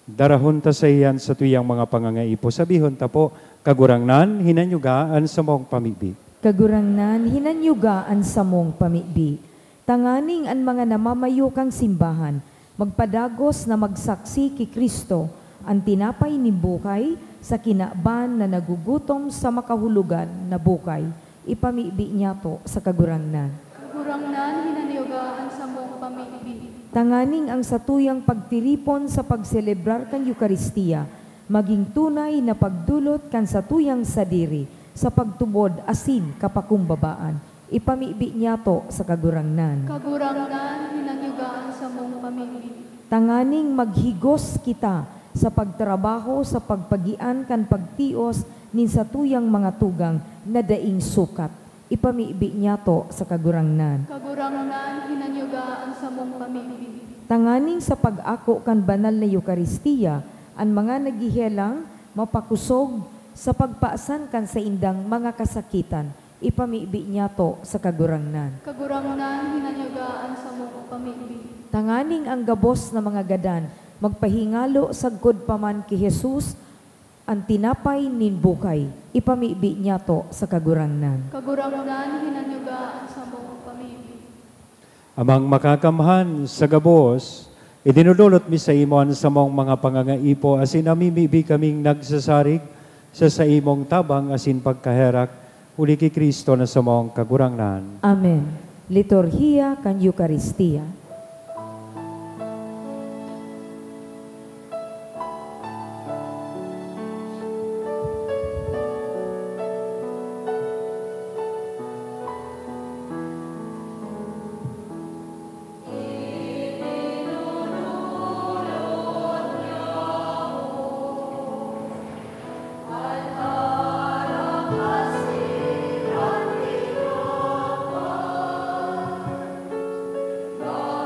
darahon ta sa iyan sa tuyang mga pangangaipo. Sabihon ta po, kagurangnan, hinanyugaan sa mong pamibi. Kagurangnan, hinanyugaan sa mong pamibi. Tanganing ang mga namamayo kang simbahan, magpadagos na magsaksi ki Kristo, ang tinapay ni bukay, sa kinaban na nagugutom sa makahulugan na bukay, ipamibi niya to sa kagurangnan. Kagurangnan, hinanyugaan sa mong pamibi. Tanganing ang satuyang pagtiripon sa pagselebrar kan Eukaristiya, maging tunay na pagdulot kan satuyang sadiri sa pagtubod asin kapakumbabaan. Ipamibi niya to sa kagurangnan. Kagurangnan, hinanyugaan sa mong pamibi. Tanganing maghigos kita sa pagtrabaho sa pagpagian kan pagtios nin satuyang mga tugang na daing sukat. Ipamibi niya to sa kagurangnan. Kagurangnan, hinanyugaan sa mong pamibi. Tanganing sa pag-ako kan banal na Eukaristiya, ang mga nagihelang mapakusog sa pagpaasan kan sa indang mga kasakitan, ipamibi niya to sa kagurangnan. Kagurangnan, hinanyugaan sa mong pamibi. Tanganing ang gabos na mga gadan, magpahingalo sagkod paman ki Jesus, ang tinapay nin bukay, ipamibi niya to sa kagurangnan. Kagurangnan, hinanyugaan sa mong pamibi. Amang makakamhan sa gabos, idinudulot mi sa imon sa mong mga pangangaipo, asin namimibi kaming nagsasarig sa imong tabang asin pagkaherak, uli ki Kristo na sa mong kagurangnan. Amen. Liturhiya kan Eukaristiya. Lord.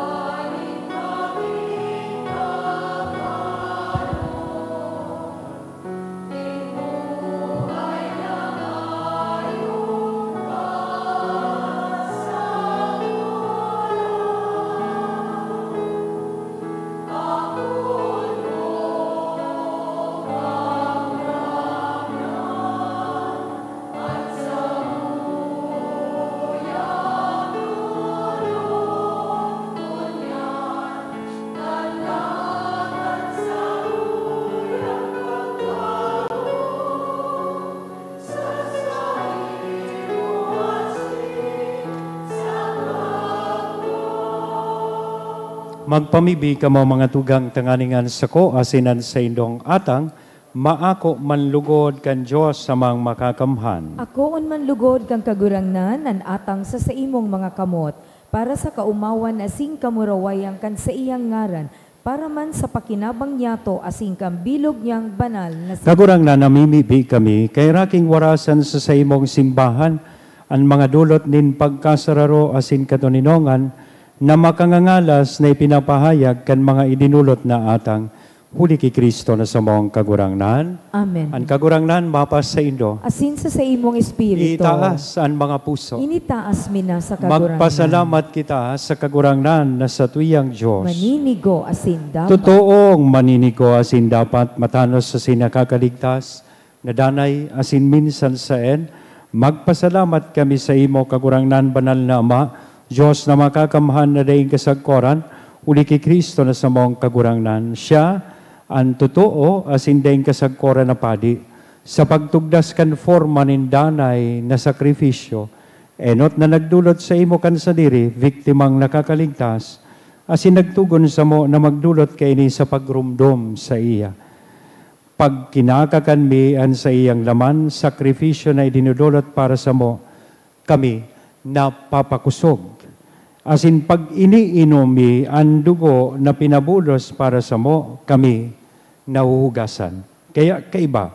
Magpamibi ka mo mga tugang tanganingan sa ko, asinan sa indong atang, maako manlugod kan Diyos sa mga makakamhan. Ako on man lugod kang kagurangnan, an atang sa imong mga kamot, para sa kaumawan asing kamurawayang kan sa iyang ngaran, para man sa pakinabang niyato asing kang bilog niyang banal na Kagurang na namimibi kami, kay raking warasan sa imong simbahan, ang mga dulot nin pagkasararo asin katuninongan, na makangangalas na ipinapahayag kan mga idinulot na atang, huli ki Kristo na sa mong kagurangnan. Amen. Ang kagurangnan mapas sa indo, Asin sa imong espiritu. itaas ang mga puso. Initaas mi na sa kagurangnan. Magpasalamat kita sa kagurangnan na sa tuyang Diyos. Maninigo asin dapat. Totoong maninigo asin dapat matanos sa sinakakaligtas, na danay asin minsan saen, magpasalamat kami sa imo kagurangnan banal na Ama, Diyos na makakamhan na daing kasagkoran, uli ki Kristo na sa mong kagurangnan. Siya ang totoo asin daing kasagkoran na padi, sa pagtugdas kan forma nin danay na sakripisyo, enot na nagdulot sa imo kan sadiri, biktimang nakakaligtas, asin nagtugon sa mo na magdulot kay ni sa pagrumdom sa iya. Pag kinakakanmian sa iyang laman, sakripisyo na idinudulot para sa mo, kami napapakusog. Asin pag iniinomi ang dugo na pinabulos para sa mo, kami nahuhugasan. Kaya kaiba,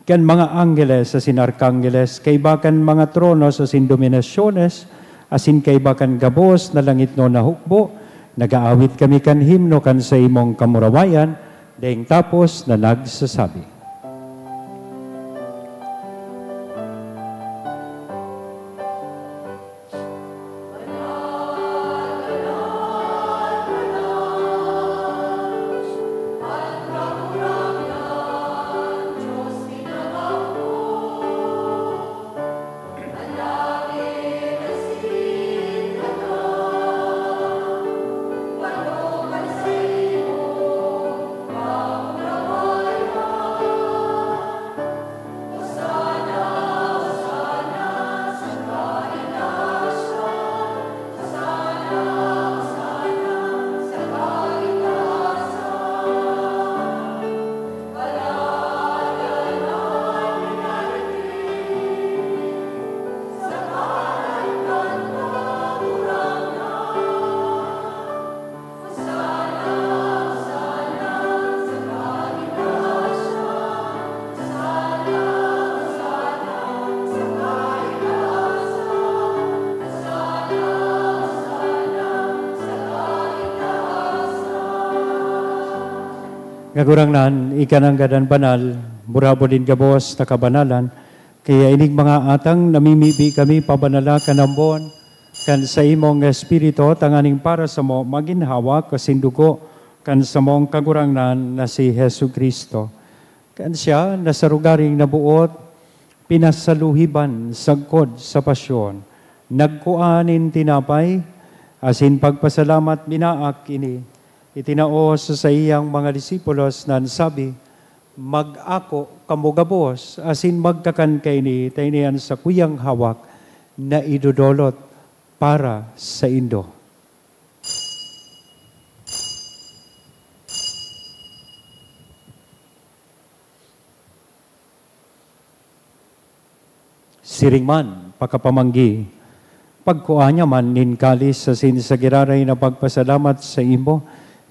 kan mga angeles asin arkangeles, kaiba kan mga tronos asin dominasyones, asin kaiba kan gabos na langit no na hukbo, nagaawit kami kan himno kan sa imong kamurawayan, daing tapos na nagsasabi. Kagurangnan, ikanang gadan banal, burabo din gabos na kabanalan, kaya inig mga atang namimibi kami pabanala kanambon, kan sa imong espiritu, tanganing para sa mo, maginhawa kasindugo, kan sa mong kagurangnan na si Hesu Kristo. Kan siya, nasarugaring nabuot, pinasaluhiban, sagkod sa pasyon, nagkuanin tinapay, asin pagpasalamat binaak ini, itinao sa iyang mga disipulos na sabi, mag-ako kamugabos, asin magkakan kay ni tainian sa kuyang hawak na idudolot para sa indo. Siringman, pakapamanggi, pagkuanya man nin kalis sa sinisagiraray na pagpasalamat sa imo,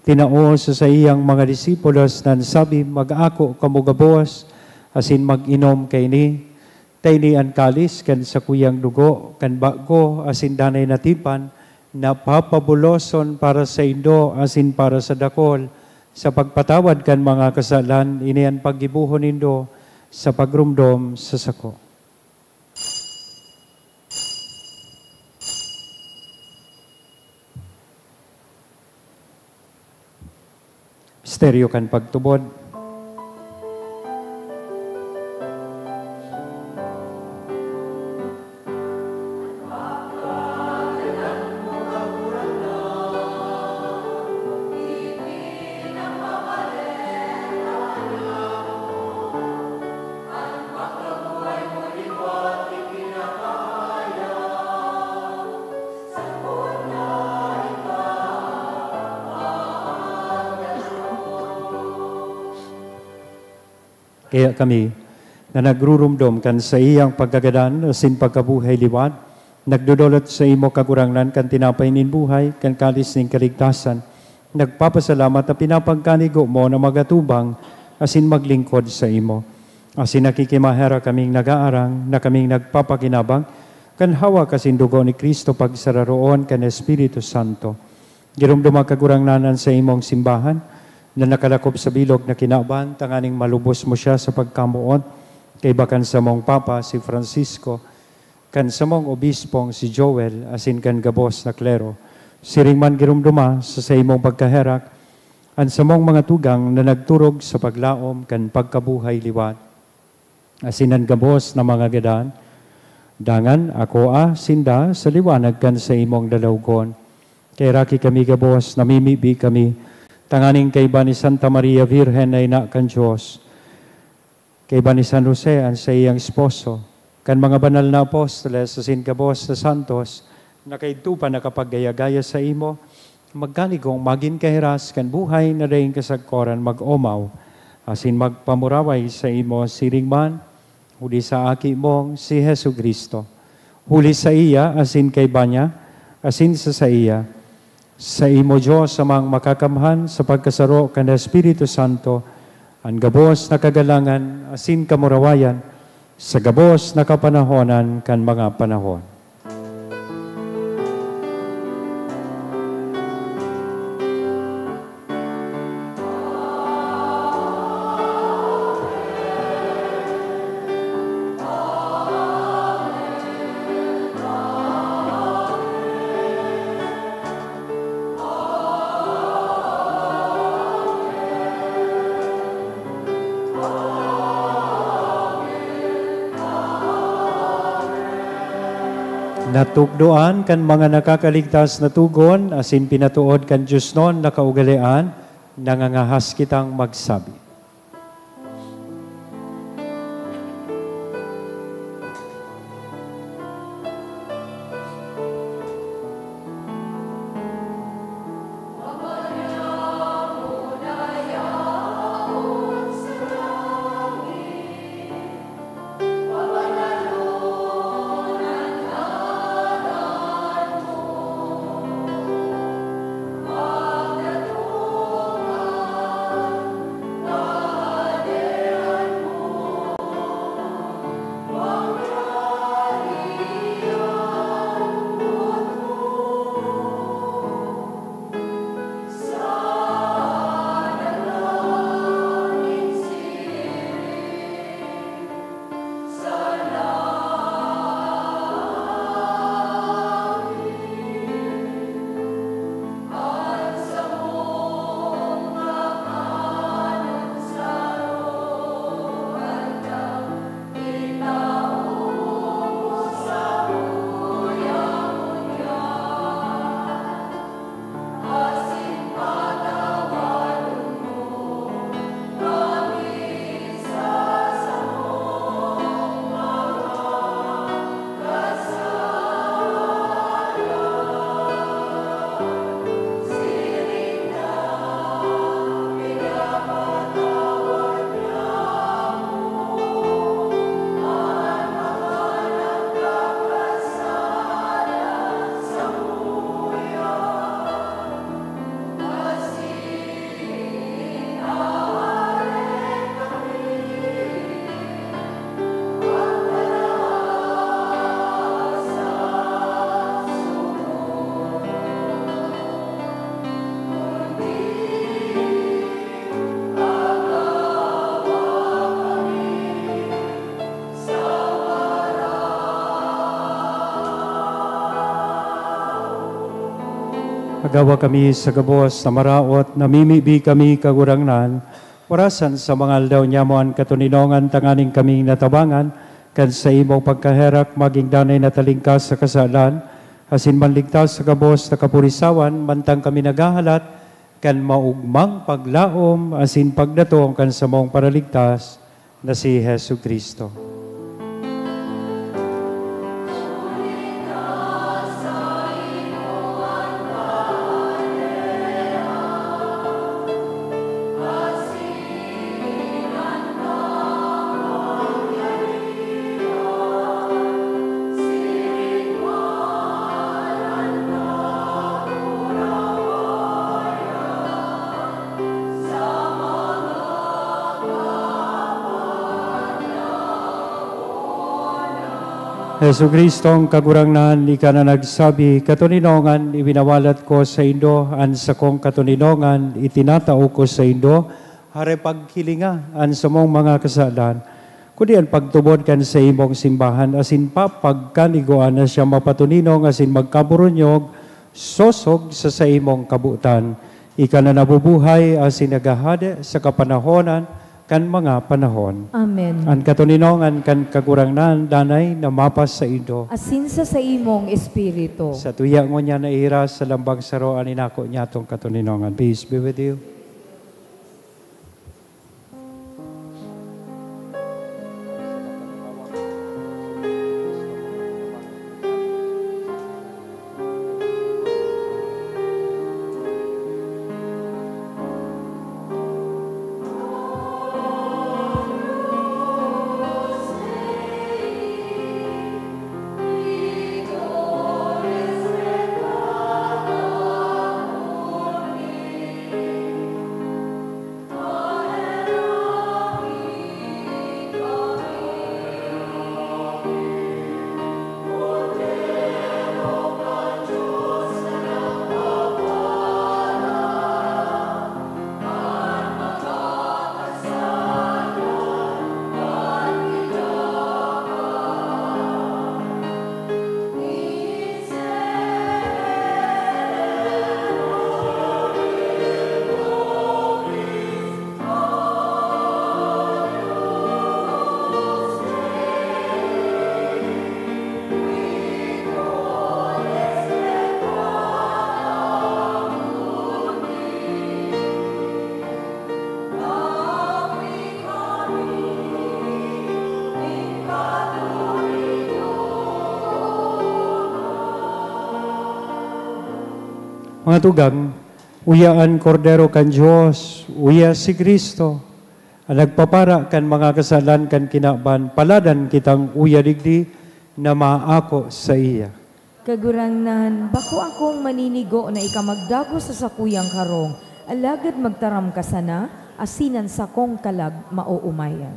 tinao sa iyang mga disipulos na sabi, mag-ako kamugabos, asin mag-inom kay ni, tay ni ang kalis kan sa kuyang dugo, kan bago asin danay natipan, na papabuloson para sa indo, asin para sa dakol, sa pagpatawad kan mga kasalan, ini ang paggibuhon indo, sa pagrumdom sa sako. Stereo kan pagtubod. Kaya kami, na nagrurumdom kan sa iyang pagkagadan, asin pagkabuhay liwat, nagdudulot sa imo kakuranglan kan tinapay nin buhay, kan kalis ning kaligtasan, nagpapasalamat at pinapagkanigo mo na magatubang, asin maglingkod sa imo. Asin nakikimahera kaming nag-aarang, na kaming nagpapakinabang, kan hawa kasin dugo ni Kristo pagsararoon kan Espiritu Santo. Girumduma kagurangnanan sa imong simbahan, na nakalakop sa bilog na kinaban, tanganing malubos mo siya sa pagkamuot, kay bakan sa mong Papa si Francisco, kan sa mong Obispong si Joel, asin kan gabos na klero. Siring man girumduma sa imong pagkaherak, an sa mong mga tugang na nagturog sa paglaom kan pagkabuhay liwat. Asin ang gabos na mga gadan, dangan ako sinda sa liwanag kan sa imong dalawgon. Kay raki kami gabos, namimibi kami, tanganing kay ba ni Santa Maria Virgen ay na kan Diyos, kay ba ni San Jose ang sa iyang esposo, kan mga banal na apostoles, asin kabos na santos, na kay tupa nakapagayagaya sa imo, magkanigong maging kahiras, kan buhay na rin kasagkoran mag-omaw, asin magpamuraway sa imo siringman, huli sa aki mong si Hesu Kristo. Huli sa iya, asin kay banya, asin sa iya, sa imo Diyos amang makakamhan sa pagkasaro kan Espiritu Santo, ang gabos na kagalangan, asin kamurawayan, sa gabos na kapanahonan kan mga panahon. Natugdoan kan mga nakakaligtas na tugon, asin pinatuod kan Diyos noon na kaugalian, nangangahas kitang magsabi. Agawa kami sa gabos na maraot, namimibi kami kagurangnan, warasan sa mga aldaw nyamuan katuninongan tanganing kaming natabangan, kan sa imong pagkaherak maging danay na talingkas sa kasalan, asin manligtas sa gabos na kapurisawan, mantang kami nagahalat, kan maugmang paglaom, asin pagdatong kan sa mong paraligtas, na si Hesu Kristo. Yesu Kristong kagurangnan, ika na nagsabi, katuninongan, ibinawalat ko sa Indo, an sa kong katuninongan, itinatao ko sa Indo, hare pagkilinga, an sa mong mga kasalan. Kundi ang pagtubod kan sa imong simbahan, asin pa pagkaniguan na siya mapatuninong, asin magkaburunyog, sosog sa imong kabutan. Ika na nabubuhay, asin nagahade sa kapanahonan, kan mga panahon. Amen. Ang katuninongan kan kagurangnan danay na mapas sa Indo. Asin sa imong espiritu. Sa tuya mo niya na iras sa lambang saro aninako niya tong katuninongan. Peace be with you. Mga tugang, uyaan kordero kan Diyos, uya si Kristo. Ang nagpapara kan mga kasalan kan kinaban, paladan kitang uya digdi na maako sa iya. Kagurangnan, bako akong maninigo na ikamagdago sa sakuyang karong, alagad magtaram ka sana, asinan sa kong kalag mauumayan.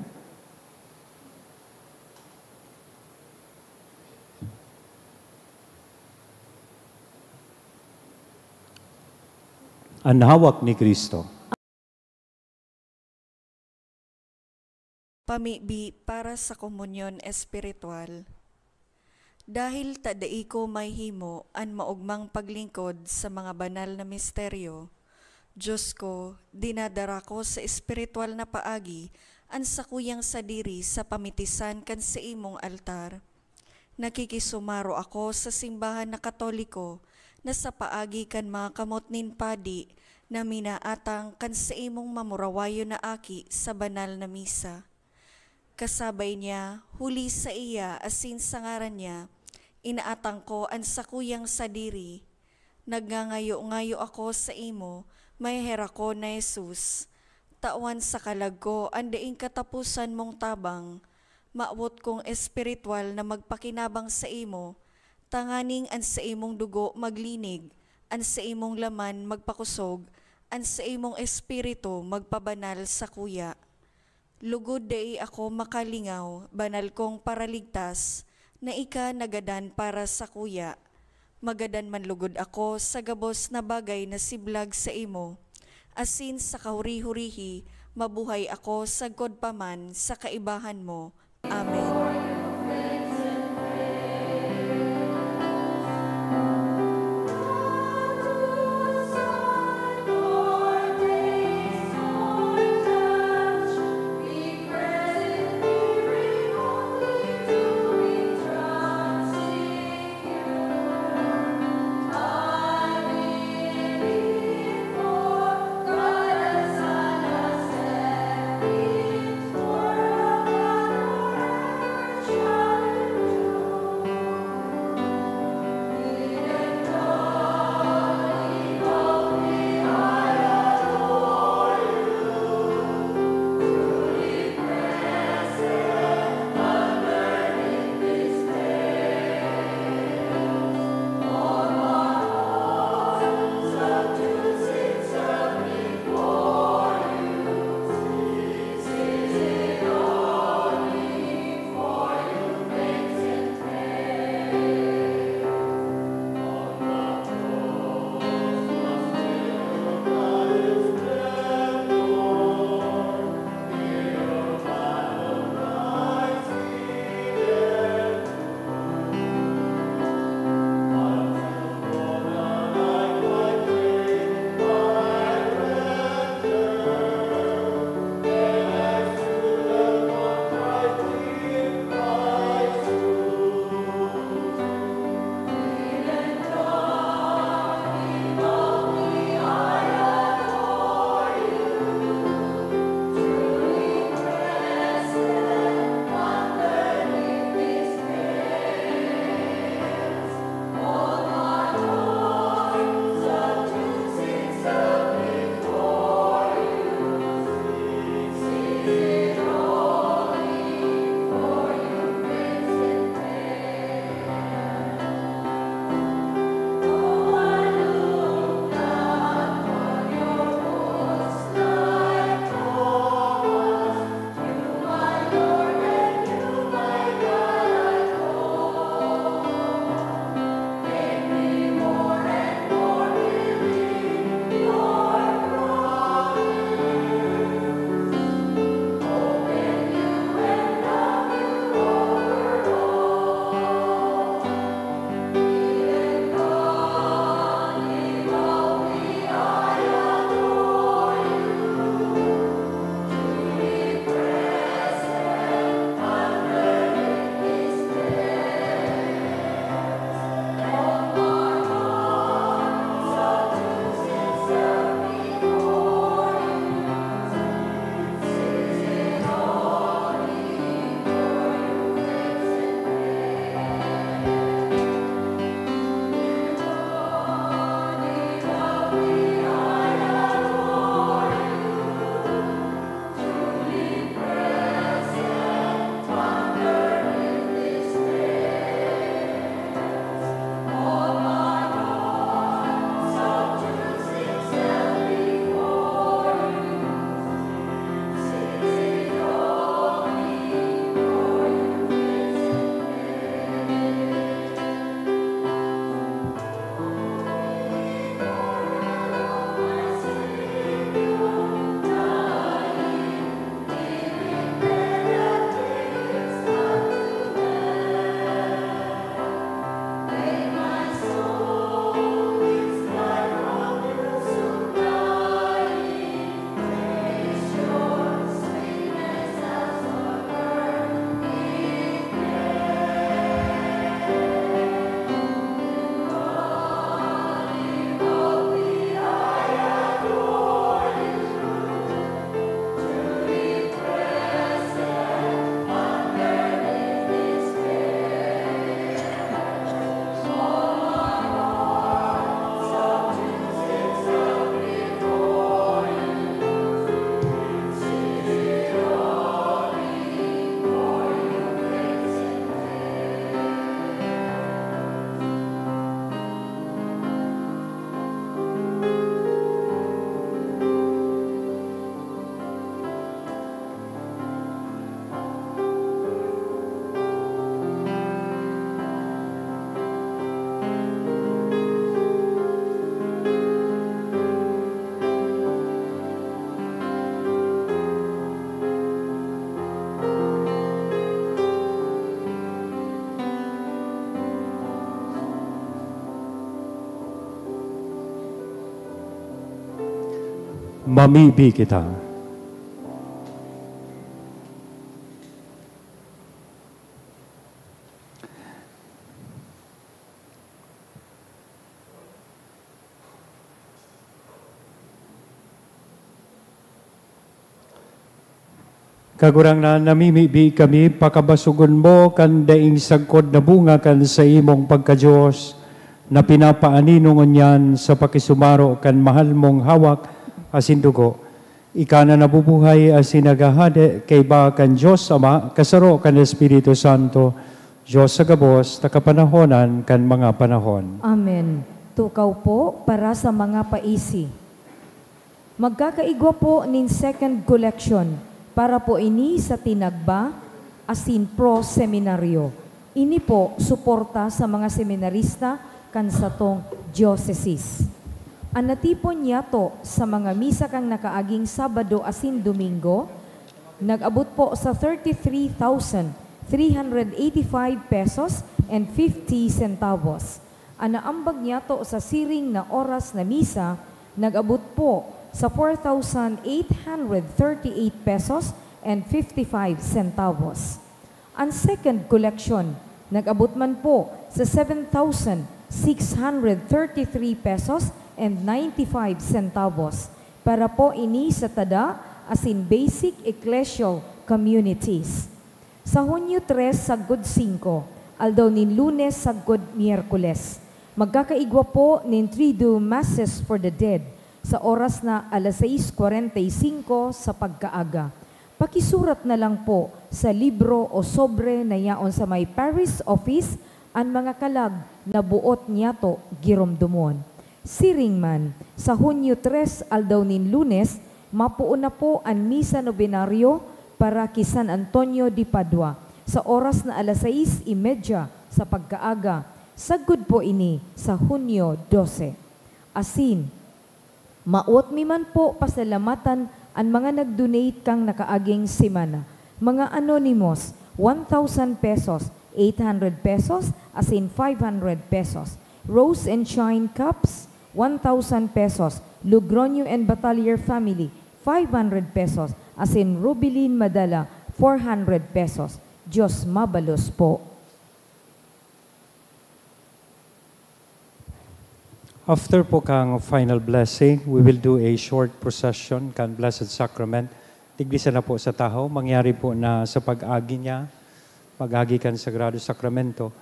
Ang hawak ni Kristo. Pamibi para sa komunyon espiritual. Dahil tadai ko may himo an maugmang paglingkod sa mga banal na misteryo, Diyos ko, dinadara ko sa espiritual na paagi an sakuyang sadiri sa pamitisan kan sa imong altar. Nakikisumaro ako sa simbahan na Katoliko na sa paagi kan mga kamot nin padi na minaatang kan sa imong mamurawayo na aki sa banal na misa. Kasabay niya, huli sa iya asin sa ngaran niya, inaatang ko ang sakuyang sadiri. Nagngangayo-ngayo ako sa imo, may hera ko na Jesus. Tawan sa kalag ko, ang daing katapusan mong tabang. Maawot kong espiritual na magpakinabang sa imo, tanganing an sa imong dugo maglinig, an sa imong laman magpakusog, an sa imong espiritu magpabanal sa kuya. Lugod dai ako makalingaw, banal kong paraligtas, na ika nagadan para sa kuya. Magadan man lugod ako sa gabos na bagay na siblag sa imo. Asin sa kahuri-hurihi, mabuhay ako sa godpaman sa kaibahan mo. Amen. mamibi kita. Kagurang na namimibi kami, pakabasugon mo kan daing sagkod na bunga kan sa imong pagka-Diyos, na pinapaaninungon yan sa pakisumaro kan mahal mong hawak asin dugo. Ika na nabubuhay asin nagahade kay ba kan Diyos Ama, kasaro kan Espiritu Santo, Diyos sa gabos, nakapanahonan kan mga panahon. Amen. Tukaw po para sa mga paisi. Magkakaigwa po nin second collection para po ini sa tinagba asin pro seminaryo. Ini po suporta sa mga seminarista kan sa tong diocese. Ang natipon niya to sa mga misa kang nakaaging Sabado asin Domingo, nag-abot po sa 33,385 pesos and 50 centavos. Ang naambag niya to sa siring na oras na misa, nag-abot po sa 4,838 pesos and 55 centavos. Ang second collection, nag-abot man po sa 7,633 pesos and 95 centavos para po ini sa tada asin basic ecclesial communities. Sa Hunyo 3 sagod 5, aldaw nin Lunes sagod Miyerkules, magkakaigwa po nin Triduum Masses for the Dead sa oras na alas 6:45 sa pagkaaga. Pakisurat na lang po sa libro o sobre na yaon sa may parish office ang mga kalag na buot niya to giromdomon. Siring man, sa Hunyo 3 aldaw nin Lunes, mapuo na po ang misa nobenaryo para kay San Antonio de Padua sa oras na alas 6:30 sa pagkaaga. Sagod po ini sa Hunyo 12. Asin, maot mi man po pasalamatan ang mga nag-donate kang nakaaging semana. Mga anonymous, 1,000 pesos, 800 pesos, as in 500 pesos. Rose and Shine Cups, 1,000 pesos. Lugronio and Batalier Family, 500 pesos. As in Rubilin Madala, 400 pesos. Diyos mabalos po. After po kang final blessing, we will do a short procession kan Blessed Sacrament. Tiglisa na po sa tahaw, mangyari po na sa pag-agi niya, pag-agi kan Sagrado Sacramento,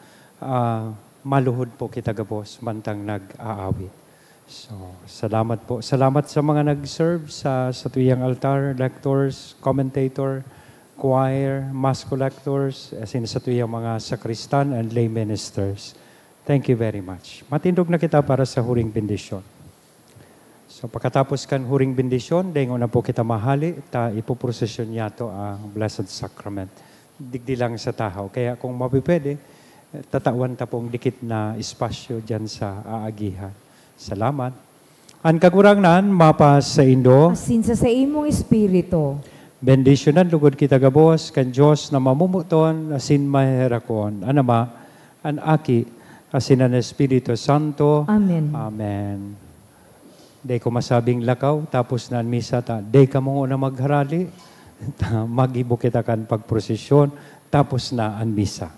maluhod po kita gabos, mantang nag-aawit. So, salamat po. Salamat sa mga nag-serve sa tuyang altar, lectors, commentator, choir, mass collectors, as in sa tuyang mga sakristan and lay ministers. Thank you very much. Matindog na kita para sa huring bendisyon. So pagkatapos kan huring bendisyon, dengo na po kita mahali, ipoprosesyon niya to ang Blessed Sacrament. Digdi lang sa tahaw. Kaya kung mapipwede, tatawan ta pong dikit na espasyo dyan sa aagihan. Salamat. Ang kagurangnan, mapas sa Indo. Asin sa imong espiritu. Bendisyonan lugod kita gabos, kan Diyos na mamumuton, asin maherakon. Anama, an aki, asin ang Espiritu Santo. Amen. Amen. Day ko masabing lakaw, tapos na ang misa ta. Day ka mo na magharali, mag-ibo kita kan pagprosesyon, tapos na ang misa.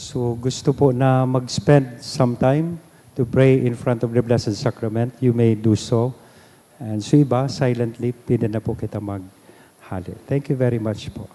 So gusto po na mag-spend some time to pray in front of the Blessed Sacrament, you may do so. And so iba, silently, pwede na po kita maghali. Thank you very much po.